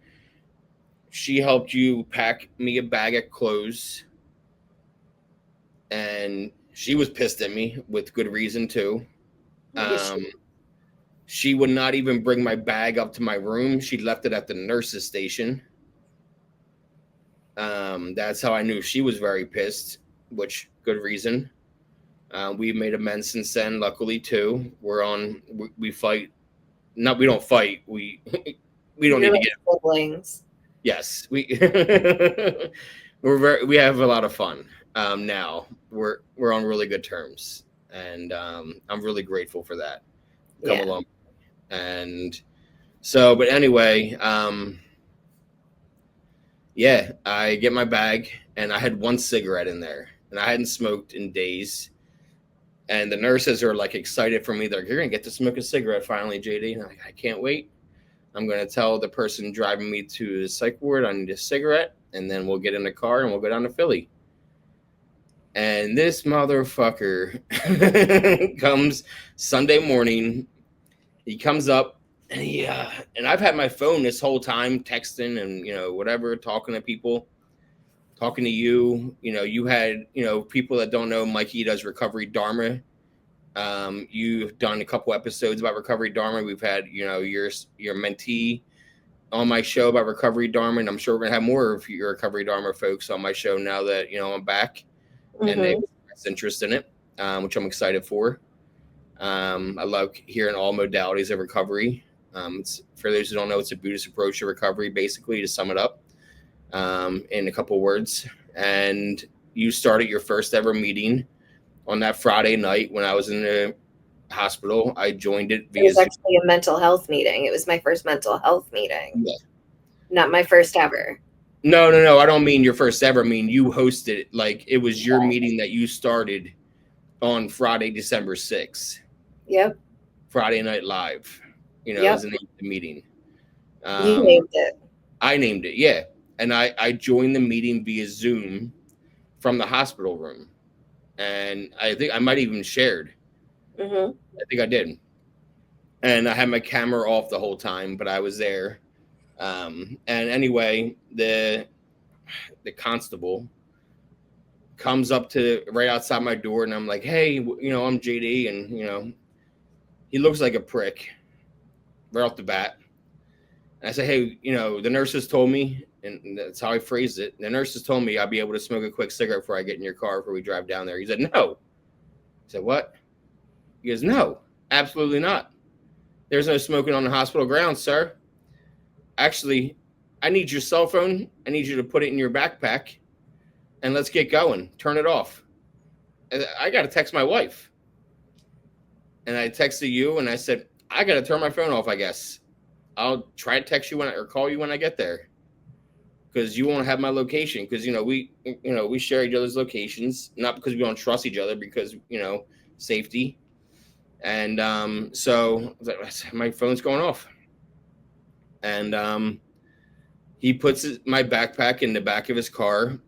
She helped you pack me a bag of clothes, and she was pissed at me with good reason too. She would not even bring my bag up to my room. She left it at the nurse's station. That's how I knew she was very pissed, which good reason. We made amends since then, luckily too. We fight. No, we don't fight. We don't need to get siblings. Yes, we we have a lot of fun. Now we're on really good terms, and I'm really grateful for that. Come along, and so, but anyway, yeah, I get my bag, and I had one cigarette in there, and I hadn't smoked in days. And the nurses are like excited for me. They're like, "You're gonna get to smoke a cigarette finally, JD." And I'm like, "I can't wait. I'm gonna tell the person driving me to the psych ward I need a cigarette, and then we'll get in the car and we'll go down to Philly." And this motherfucker comes Sunday morning. He comes up, and and I've had my phone this whole time texting and whatever, talking to people, talking to you. You had people that don't know, Mykee does Recovery Dharma. You've done a couple episodes about Recovery Dharma. We've had your mentee on my show about Recovery Dharma, and I'm sure we're gonna have more of your Recovery Dharma folks on my show now that I'm back, and they express interest in it, which I'm excited for. I love hearing all modalities of recovery. It's, for those who don't know, it's a Buddhist approach to recovery, basically, to sum it up in a couple words. And you started your first ever meeting on that Friday night when I was in the hospital. I joined it via It was actually a mental health meeting. It was my first mental health meeting. Yeah. Not my first ever. No. I don't mean your first ever. I mean, you hosted it. Like, it was your meeting that you started on Friday, December 6th. Yep. Friday Night Live. It was the name of the meeting. You named it. I named it, yeah. And I joined the meeting via Zoom from the hospital room. And I think I might even shared. I think I did. and I had my camera off the whole time, but I was there. And anyway, the constable comes up to right outside my door, and I'm like, "Hey, I'm JD," and he looks like a prick right off the bat. And I say, "Hey, the nurses told me," and that's how I phrased it. The nurses told me I'd be able to smoke a quick cigarette before I get in your car before we drive down there. He said, "No." I said, "What?" He goes, "No, absolutely not. There's no smoking on the hospital grounds, sir. Actually, I need your cell phone. I need you to put it in your backpack, and let's get going. Turn it off." And I got to text my wife. And I texted you, and I said, "I got to turn my phone off, I guess. I'll try to text you or call you when I get there, because you won't have my location, because we share each other's locations, not because we don't trust each other, because safety." And so my phone's going off, and he puts my backpack in the back of his car,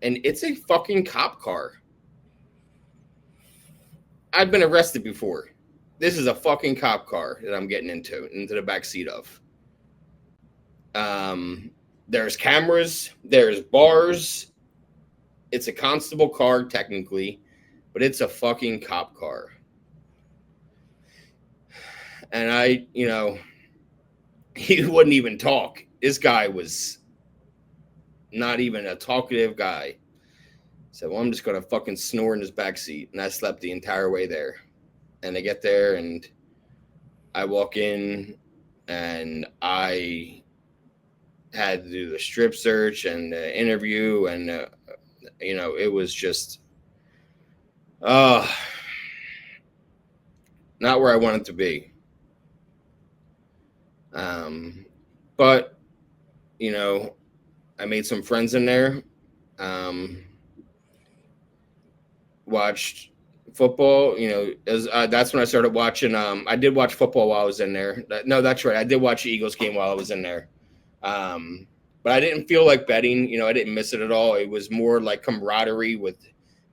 and it's a fucking cop car. I've been arrested before. This is a fucking cop car that I'm getting into the back seat of. There's cameras, there's bars. It's a constable car technically, but it's a fucking cop car. And he wouldn't even talk. This guy was not even a talkative guy. So, well, I'm just going to fucking snore in his backseat. And I slept the entire way there. And I get there, and I walk in, and I had to do the strip search and the interview. And, it was just not where I wanted to be. But, I made some friends in there. Watched football, that's when I started watching. I did watch football while I was in there. No, that's right. I did watch the Eagles game while I was in there. But I didn't feel like betting. I didn't miss it at all. It was more like camaraderie with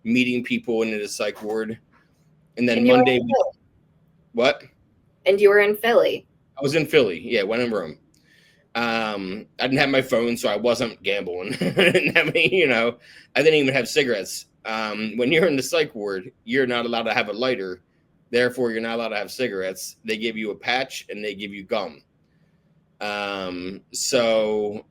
meeting people into the psych ward. And then Monday, what? And you were in Philly. I was in Philly. Yeah, went in Rome. I didn't have my phone, so I wasn't gambling. I didn't even have cigarettes. When you're in the psych ward, you're not allowed to have a lighter. Therefore, you're not allowed to have cigarettes. They give you a patch and they give you gum. So,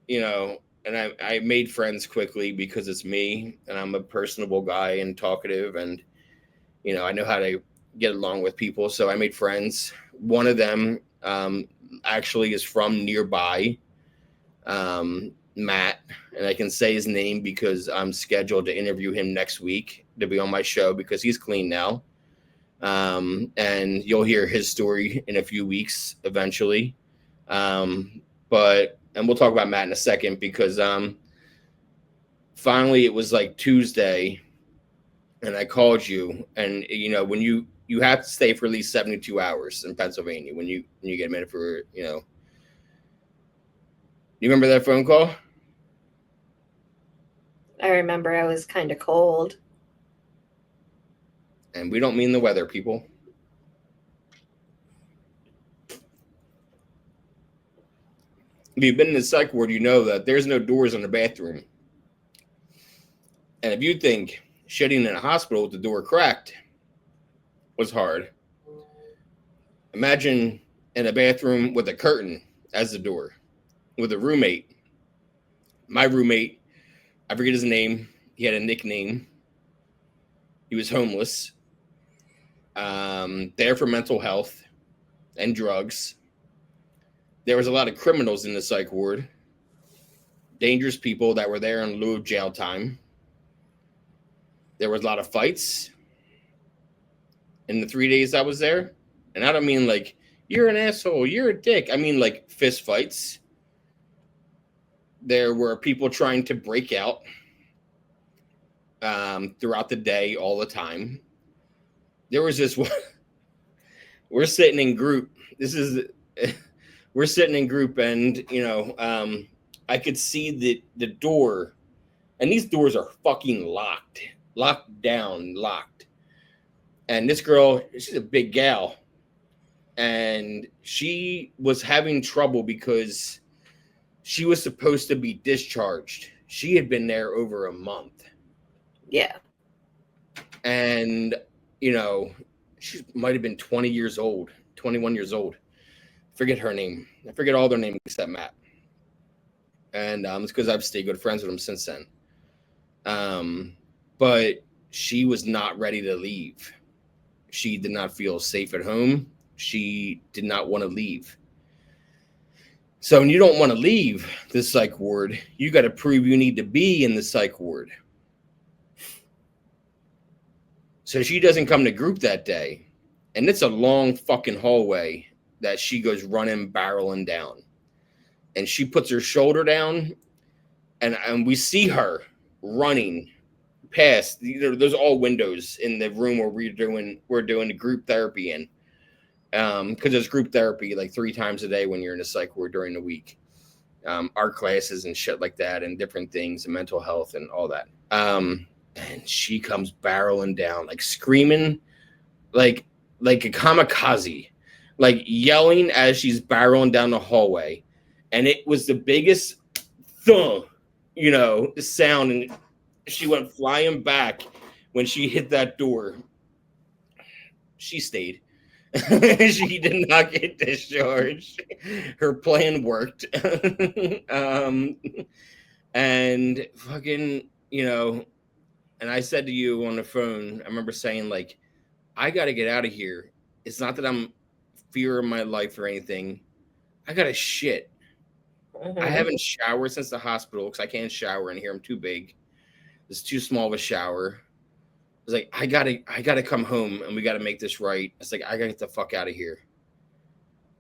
and I made friends quickly because it's me, and I'm a personable guy and talkative, and, I know how to get along with people. So I made friends. One of them actually is from nearby. Matt, and I can say his name because I'm scheduled to interview him next week to be on my show because he's clean now. And you'll hear his story in a few weeks eventually. And we'll talk about Matt in a second because finally it was like Tuesday and I called you, and when you have to stay for at least 72 hours in Pennsylvania when you get admitted for, you remember that phone call? I remember I was kind of cold. And we don't mean the weather, people. If you've been in the psych ward, you know that there's no doors in the bathroom. And if you think shitting in a hospital with the door cracked was hard, imagine in a bathroom with a curtain as the door, with a roommate. My roommate, I forget his name. He had a nickname. He was homeless. There for mental health and drugs. There was a lot of criminals in the psych ward. Dangerous people that were there in lieu of jail time. There was a lot of fights in the 3 days I was there. And I don't mean like, you're an asshole, you're a dick. I mean like fist fights. There were people trying to break out throughout the day all the time. There was this one. We're sitting in group. We're sitting in group, and I could see the door, and these doors are fucking locked down. And this girl, she's a big gal, and she was having trouble because she was supposed to be discharged. She had been there over a month. Yeah. And, you know, she might have been 20 years old, 21 years old. Forget her name. I forget all their names except Matt. And it's because I've stayed good friends with him since then. But she was not ready to leave. She did not feel safe at home. She did not want to leave. So when you don't want to leave the psych ward, you got to prove you need to be in the psych ward. So she doesn't come to group that day. And it's a long fucking hallway that she goes running, barreling down. And she puts her shoulder down, and we see her running past. There's all windows in the room where we're doing the group therapy in. Because there's group therapy like 3 times a day when you're in a psych ward during the week. Art classes and shit like that, and different things, and mental health and all that. And she comes barreling down, like screaming, like a kamikaze, like yelling as she's barreling down the hallway. And it was the biggest thump, sound. And she went flying back when she hit that door. She stayed. She did not get discharged. Her plan worked. And fucking, and I said to you on the phone, I remember saying, like, I got to get out of here. It's not that I'm fearing my life or anything. I got to shit. Mm-hmm. I haven't showered since the hospital because I can't shower in here. I'm too big. It's too small of a shower. I was like, I gotta come home and we gotta make this right. It's like, I gotta get the fuck out of here.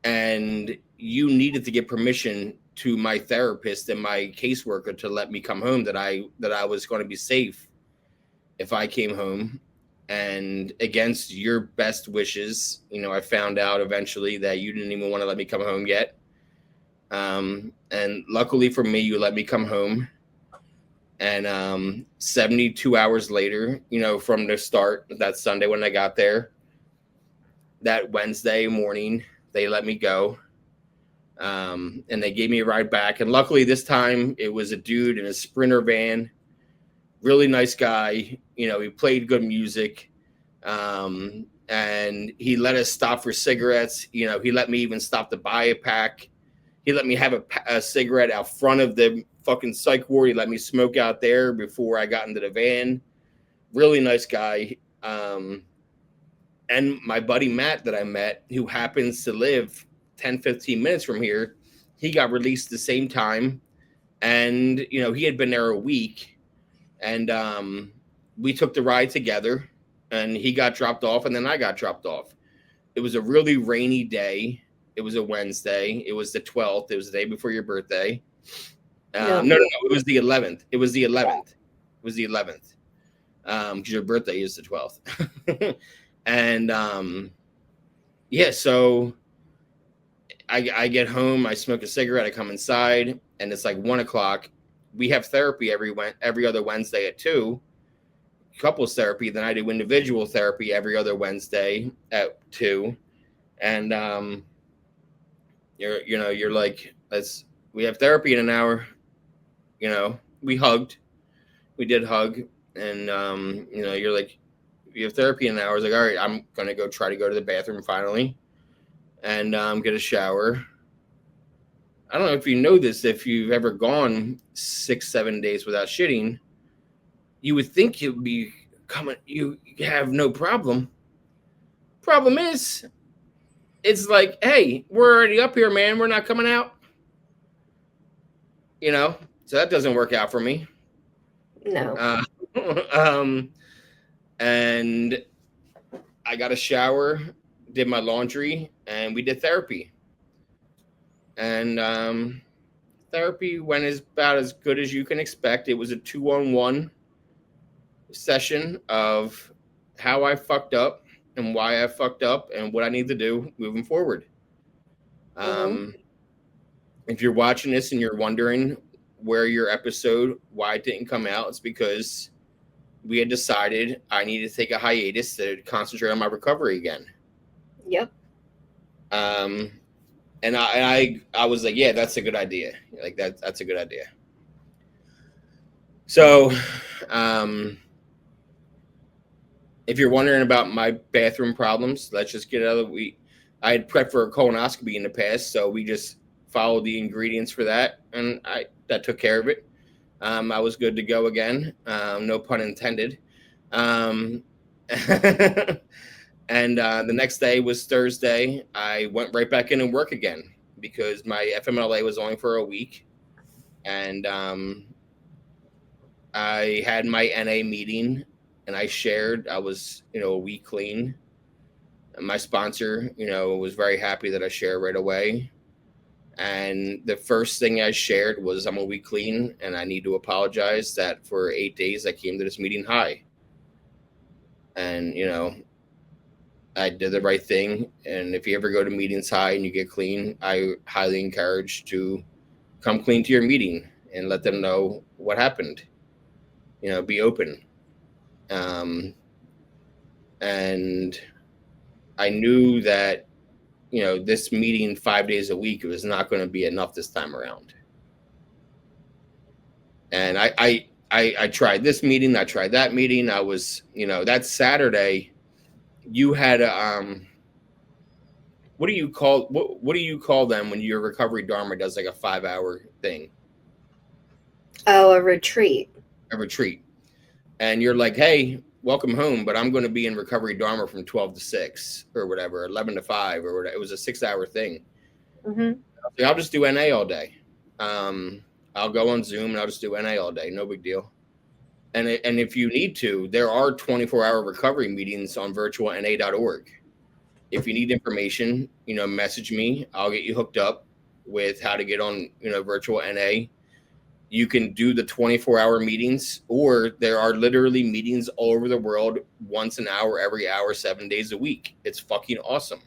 And you needed to get permission to my therapist and my caseworker to let me come home, that I was going to be safe if I came home. And against your best wishes, I found out eventually that you didn't even want to let me come home yet. And luckily for me, you let me come home. And 72 hours later, from the start, that Sunday when I got there, that Wednesday morning, they let me go. And they gave me a ride back. And luckily this time it was a dude in a Sprinter van. Really nice guy. He played good music. And he let us stop for cigarettes. He let me even stop to buy a pack. He let me have a cigarette out front of the fucking psych ward. He let me smoke out there before I got into the van. Really nice guy. And my buddy Matt that I met, who happens to live 10, 15 minutes from here, he got released the same time. And, he had been there a week. And we took the ride together. And he got dropped off, and then I got dropped off. It was a really rainy day. It was a Wednesday. It was the 12th. It was the day before your birthday. No. It was the 11th. Because your birthday is the 12th. And so I get home. I smoke a cigarette. I come inside, and it's like 1 o'clock. We have therapy every other Wednesday at 2. Couples therapy. Then I do individual therapy every other Wednesday at 2. And you're like, we have therapy in an hour. We hugged. We did hug. And, you're like, you have therapy in an hour. I was like, all right, I'm going to try to go to the bathroom finally and get a shower. I don't know if you know this, if you've ever gone 6-7 days without shitting, you would think you'd be coming, you have no problem. Problem is, it's like, hey, we're already up here, man. We're not coming out. So that doesn't work out for me. No. And I got a shower, did my laundry, and we did therapy. And therapy went about as good as you can expect. It was a 2-on-1 session of how I fucked up and why I fucked up and what I need to do moving forward. If you're watching this and you're wondering why it didn't come out, it's because we had decided I needed to take a hiatus to concentrate on my recovery again. Yep. And I was like, yeah, that's a good idea. Like that's a good idea. So, if you're wondering about my bathroom problems, let's just get out of the way. I had prepped for a colonoscopy in the past, so we just followed the ingredients for that, and that took care of it. I was good to go again. No pun intended. Um, and the next day was Thursday. I went right back in and work again because my FMLA was only for a week, and I had my NA meeting, and I shared. I was, a week clean. And my sponsor, was very happy that I shared right away. And the first thing I shared was I'm a week clean, and I need to apologize that for 8 days I came to this meeting high. And I did the right thing. And if you ever go to meetings high and you get clean, I highly encourage to come clean to your meeting and let them know what happened. Be open. And I knew that, this meeting 5 days a week, it was not going to be enough this time around. And I tried this meeting. I tried that meeting. I was, that Saturday, you had a, what do you call them when your recovery Dharma does like a 5-hour thing? Oh, a retreat. A retreat. And you're like, hey, welcome home, but I'm going to be in recovery Dharma from 12 to 6 or whatever, 11 to 5 or whatever. It was a 6-hour thing. Mm-hmm. I'll just do NA all day. I'll go on Zoom and I'll just do NA all day. No big deal. And if you need to, there are 24-hour recovery meetings on virtualna.org. If you need information, message me. I'll get you hooked up with how to get on, virtual NA. You can do the 24-hour meetings, or there are literally meetings all over the world, once an hour, every hour, 7 days a week. It's fucking awesome.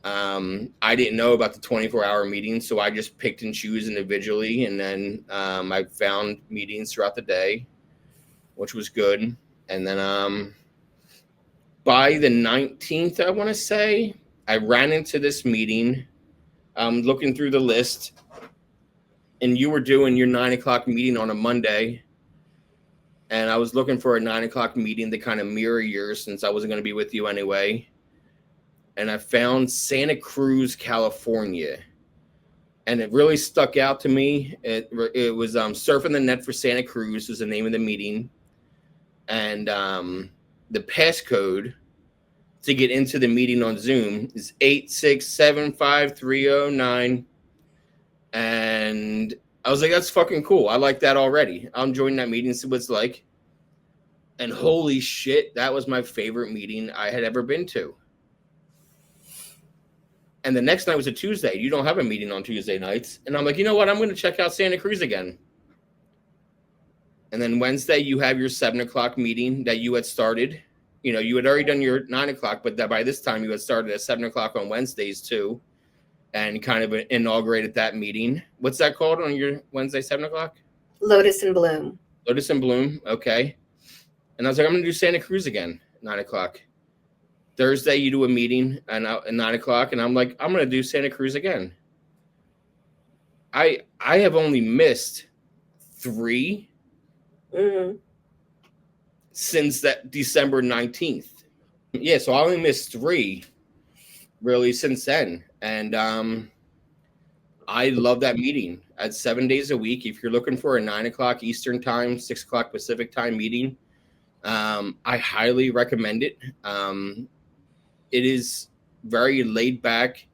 I didn't know about the 24-hour meetings, so I just picked and choose individually, and then I found meetings throughout the day, which was good. And then by the 19th, I want to say, I ran into this meeting, looking through the list, and you were doing your 9 o'clock meeting on a Monday, and I was looking for a 9 o'clock meeting to kind of mirror yours since I wasn't going to be with you anyway. And I found Santa Cruz, California, and it really stuck out to me. It was Surfing the Net for Santa Cruz was the name of the meeting, and the passcode to get into the meeting on Zoom is 8675309. And I was like, that's fucking cool. I like that already. I'm joining that meeting, see what it's like. And holy shit, that was my favorite meeting I had ever been to. And the next night was a Tuesday. You don't have a meeting on Tuesday nights. And I'm like, you know what? I'm going to check out Santa Cruz again. And then Wednesday, you have your 7 o'clock meeting that you had started. You had already done your 9 o'clock, but that by this time you had started at 7 o'clock on Wednesdays too, and kind of inaugurated that meeting. What's that called on your Wednesday, 7 o'clock? Lotus and Bloom. Lotus and Bloom. Okay. And I was like, I'm going to do Santa Cruz again, 9 o'clock. Thursday, you do a meeting at 9 o'clock, and I'm like, I'm going to do Santa Cruz again. I have only missed 3 since that December 19th. Yeah, so I only missed 3 really since then. And I love that meeting at 7 days a week. If you're looking for a 9 o'clock Eastern time, 6 o'clock Pacific time meeting, I highly recommend it. It is very laid back,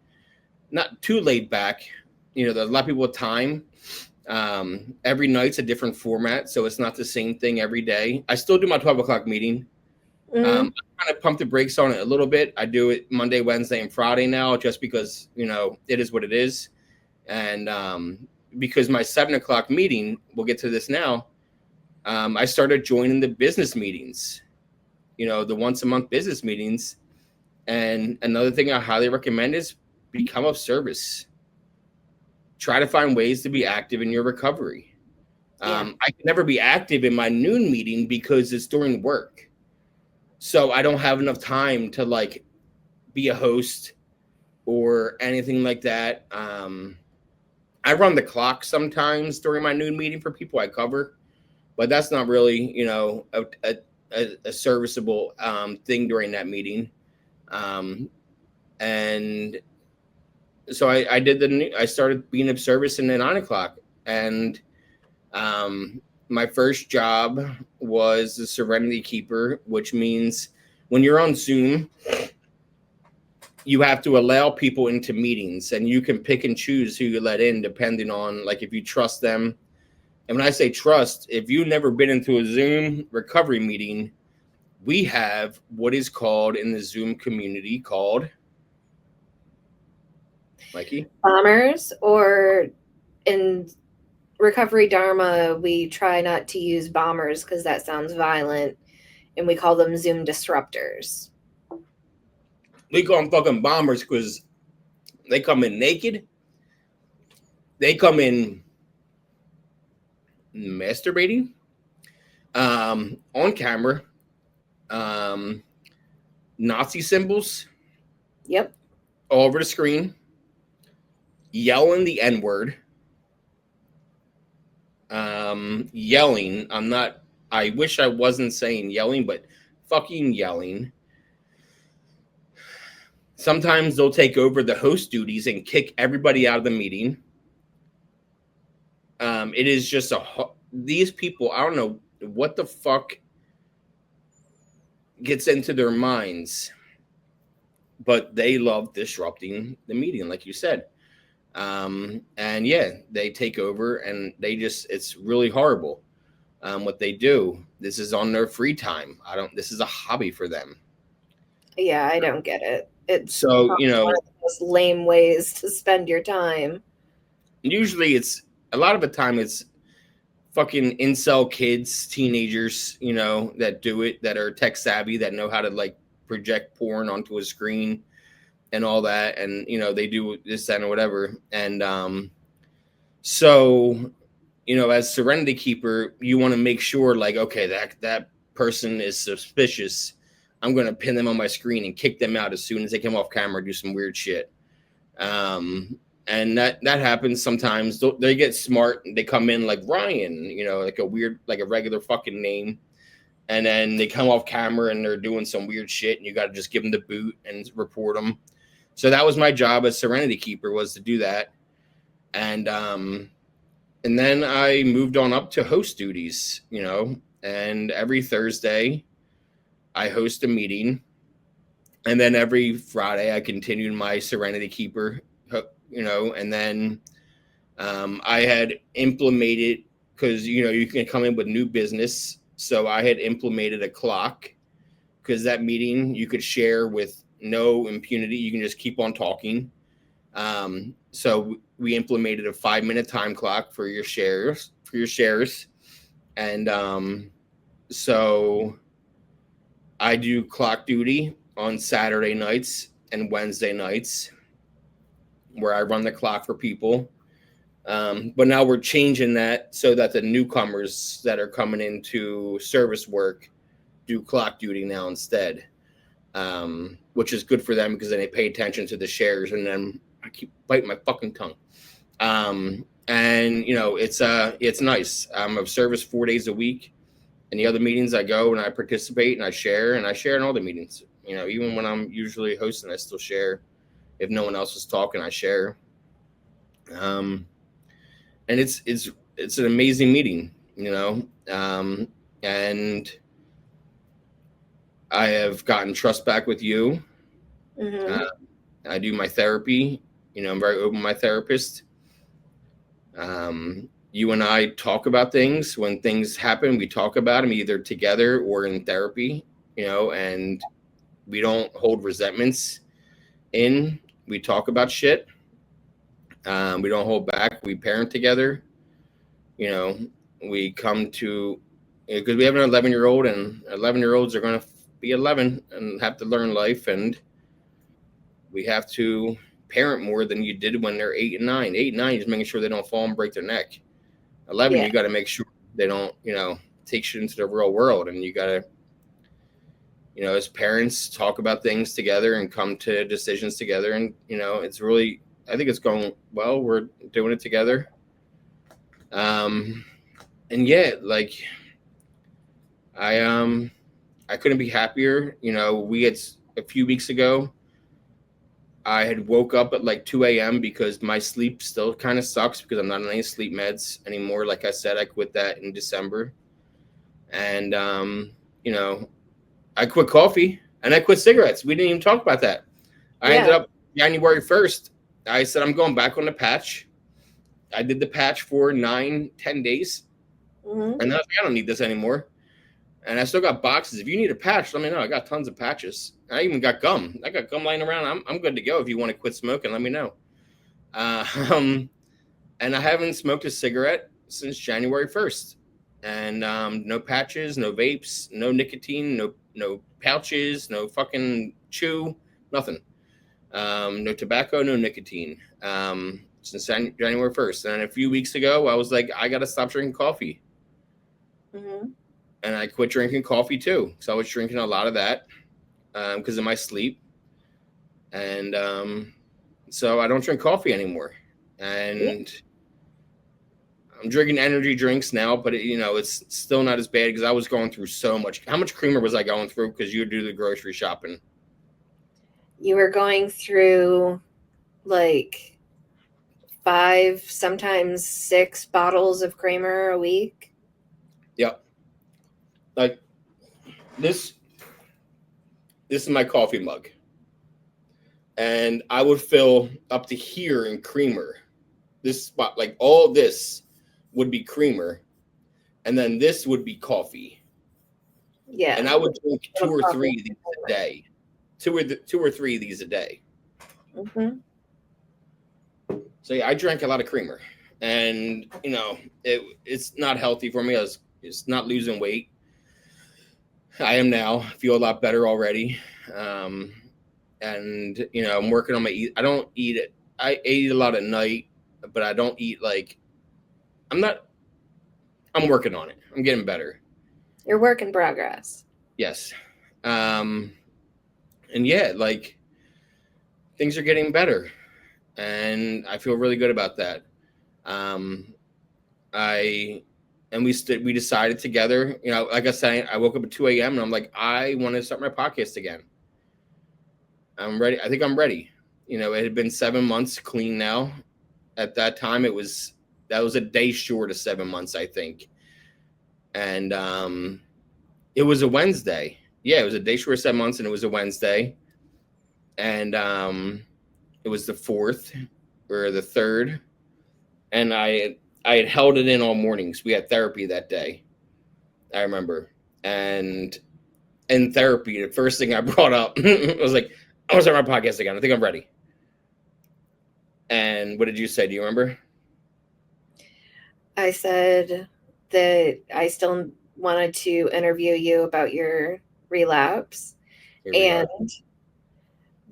not too laid back. There's a lot of people with time. Every night's a different format, so it's not the same thing every day. I still do my 12 o'clock meeting. I kind of pump the brakes on it a little bit. I do it Monday, Wednesday, and Friday now, just because it is what it is, and because my 7 o'clock meeting, we'll get to this now. I started joining the business meetings, the once a month business meetings, and another thing I highly recommend is become of service. Try to find ways to be active in your recovery. I can never be active in my noon meeting because it's during work. So I don't have enough time to be a host or anything like that. I run the clock sometimes during my noon meeting for people I cover, but that's not really, a serviceable thing during that meeting. And so I started being of service in the 9 o'clock, and my first job was the Serenity Keeper, which means when you're on Zoom, you have to allow people into meetings, and you can pick and choose who you let in depending on like if you trust them. And when I say trust, if you've never been into a Zoom recovery meeting, we have what is called in the Zoom community called Mykee? Bombers, or in recovery Dharma, we try not to use bombers because that sounds violent, and we call them Zoom disruptors. We call them fucking bombers because they come in naked. They come in masturbating, on camera, Nazi symbols, Yep. all over the screen, yelling the N-word, yelling. I wish I wasn't saying yelling, but fucking yelling. Sometimes they'll take over the host duties and kick everybody out of the meeting. It is just these people, I don't know what the fuck gets into their minds, but they love disrupting the meeting, like you said. And yeah, they take over, and it's really horrible what they do. This is on their free time. This is a hobby for them. Yeah, I don't get it. It's So, one of the most lame ways to spend your time. Usually a lot of the time it's fucking incel kids, teenagers, that do it, that are tech savvy, that know how to like project porn onto a screen and all that. And, they do this, that, and whatever. And so, as Serenity Keeper, you want to make sure like, okay, that person is suspicious. I'm going to pin them on my screen and kick them out as soon as they come off camera, do some weird shit. And that happens sometimes. They get smart. They come in like Ryan, like a regular fucking name. And then they come off camera and they're doing some weird shit, and you got to just give them the boot and report them. So that was my job as Serenity Keeper, was to do that. And then I moved on up to host duties, and every Thursday I host a meeting. And then every Friday I continued my Serenity Keeper, and then I had implemented, because, you can come in with new business. So I had implemented a clock, because that meeting you could share with no impunity. You can just keep on talking. So we implemented a 5-minute time clock for your shares. And so I do clock duty on Saturday nights and Wednesday nights, where I run the clock for people. But now we're changing that so that the newcomers that are coming into service work do clock duty now instead, which is good for them because then they pay attention to the shares. And then I keep biting my fucking tongue. And it's nice. I'm of service 4 days a week. And the other meetings I go and I participate and I share in all the meetings. Even when I'm usually hosting, I still share. If no one else is talking, I share. And it's an amazing meeting, and I have gotten trust back with you. Mm-hmm. I do my therapy. I'm very open with my therapist. You and I talk about things. When things happen, we talk about them either together or in therapy, and we don't hold resentments in. We talk about shit. We don't hold back. We parent together. We come to, because we have an 11-year-old, and 11-year-olds are going to be 11 and have to learn life. And we have to parent more than you did when they're 8 and 9. 8 and 9, just making sure they don't fall and break their neck. 11, Yeah. you got to make sure they don't, take shit into the real world. And you got to as parents talk about things together and come to decisions together. And, it's really, I think it's going well. We're doing it together. And yeah, like I couldn't be happier. We had a few weeks ago, I had woke up at like 2 a.m. because my sleep still kind of sucks because I'm not on any sleep meds anymore. Like I said, I quit that in December. And, I quit coffee and I quit cigarettes. We didn't even talk about that. I ended up January 1st. I said, I'm going back on the patch. I did the patch for 9-10 days. And then I was like, I don't need this anymore. And I still got boxes. If you need a patch, let me know. I got tons of patches. I even got gum. I got gum lying around. I'm good to go. If you want to quit smoking, let me know. And I haven't smoked a cigarette since January 1st. And no patches, no vapes, no nicotine, no pouches, no fucking chew, nothing. No tobacco, no nicotine. Since January 1st. And a few weeks ago, I was like, I got to stop drinking coffee. And I quit drinking coffee too. So I was drinking a lot of that because of my sleep. And so I don't drink coffee anymore. And I'm drinking energy drinks now, but it's still not as bad because I was going through so much. How much creamer was I going through? Because you do the grocery shopping. You were going through like 5, sometimes 6 bottles of creamer a week. Yep. Like this is my coffee mug. And I would fill up to here in creamer. This spot, like all this would be creamer. And then this would be coffee. Yeah. And I would drink 2 or 3 of these a day. 2 or 3 of these a day. So yeah, I drank a lot of creamer. And, it's not healthy for me. It's not losing weight. I am now. I feel a lot better already. And, I'm working on my I don't eat it. I eat a lot at night, but I don't eat I'm working on it. I'm getting better. You're work in progress. Yes. And yeah, things are getting better. And I feel really good about that. We decided together, like I said, I woke up at 2 a.m. and I'm like, I want to start my podcast again. I'm ready. I think I'm ready. It had been 7 months clean now. At that time, that was a day short of 7 months, I think. And it was a Wednesday. Yeah, it was a day short of 7 months, and it was a Wednesday. And it was the 4th or the 3rd. And I had held it in all mornings. We had therapy that day. I remember. And in therapy, the first thing I brought up, I was like, I want to start my podcast again. I think I'm ready. And what did you say? Do you remember? I said that I still wanted to interview you about your relapse and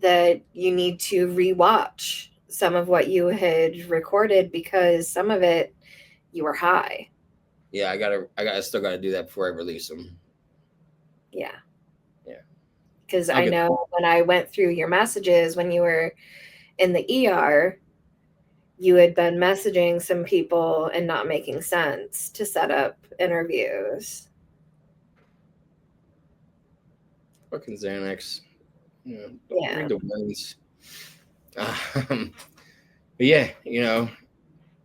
that you need to rewatch some of what you had recorded because some of it you were high. Yeah, I still gotta do that before I release them. Yeah. Because I know when I went through your messages when you were in the ER, you had been messaging some people and not making sense to set up interviews. Fucking Xanax. Read the words. But yeah,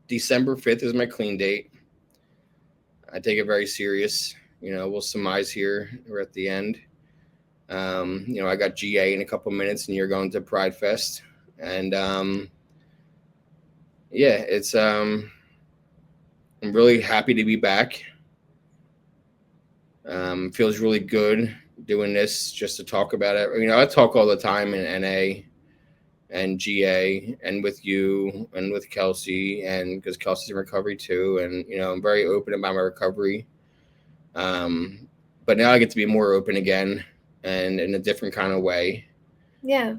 December 5th is my clean date. I take it very serious. We'll surmise here. We're at the end. I got GA in a couple minutes and you're going to Pride Fest. And it's I'm really happy to be back. Feels really good doing this just to talk about it. I talk all the time in NA and GA and with you and with Kelsey, and because Kelsey's in recovery too. And, I'm very open about my recovery. But now I get to be more open again and in a different kind of way. Yeah.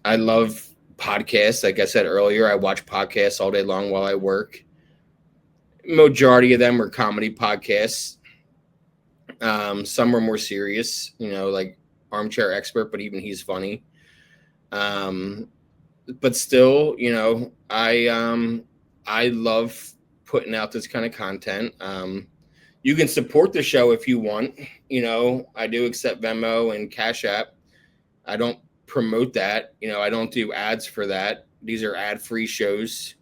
I love podcasts. Like I said earlier, I watch podcasts all day long while I work. Majority of them are comedy podcasts. Some are more serious, like Armchair Expert, but even he's funny. But still, I love putting out this kind of content. You can support the show if you want. I do accept Venmo and Cash App. I don't promote that. I don't do ads for that. These are ad-free shows.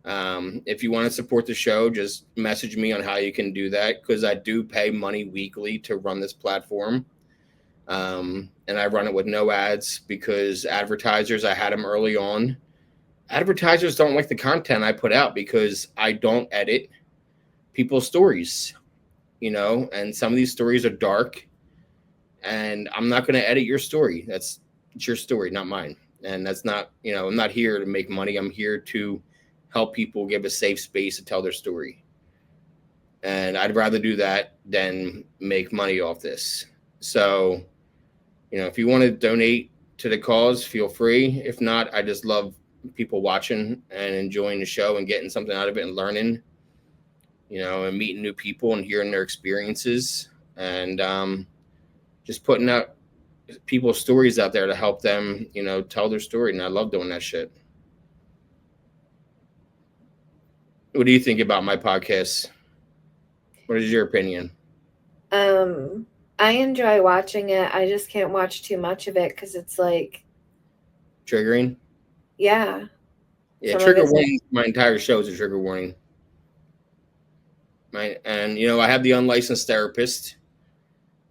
If you want to support the show, just message me on how you can do that, because I do pay money weekly to run this platform. And I run it with no ads, because advertisers, I had them early on. Advertisers don't like the content I put out because I don't edit people's stories, and some of these stories are dark, and I'm not going to edit your story. It's your story, not mine. And that's not, I'm not here to make money. I'm here to help people give a safe space to tell their story. And I'd rather do that than make money off this. So, if you want to donate to the cause, feel free. If not, I just love people watching and enjoying the show and getting something out of it and learning, and meeting new people and hearing their experiences, and just putting out people's stories out there to help them, tell their story. And I love doing that shit. What do you think about my podcast? What is your opinion? I enjoy watching it. I just can't watch too much of it because it's like triggering. Yeah. Yeah, trigger warning. My entire show is a trigger warning. And I have the unlicensed therapist.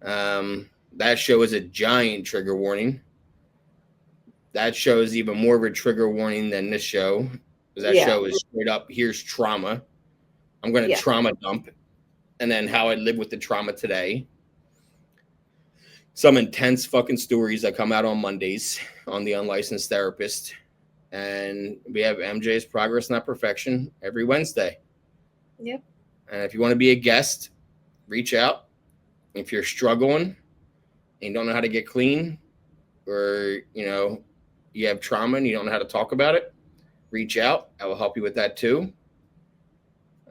That show is a giant trigger warning. That show is even more of a trigger warning than this show. That show is straight up, here's trauma. I'm going to trauma dump. And then how I live with the trauma today. Some intense fucking stories that come out on Mondays on the unlicensed therapist. And we have MJ's Progress Not Perfection every Wednesday. Yep. And if you want to be a guest, reach out. If you're struggling and you don't know how to get clean, or, you have trauma and you don't know how to talk about it, reach out. I will help you with that too.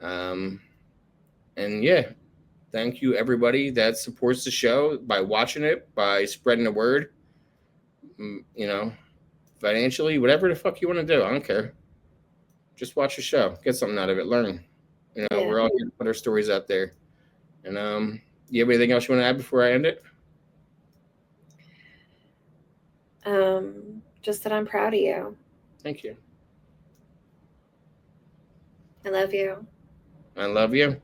And yeah, thank you everybody that supports the show by watching it, by spreading the word, financially, whatever the fuck you want to do. I don't care. Just watch the show, get something out of it, learn. We're all here to put our stories out there. And you have anything else you want to add before I end it? Just that I'm proud of you. Thank you. I love you. I love you.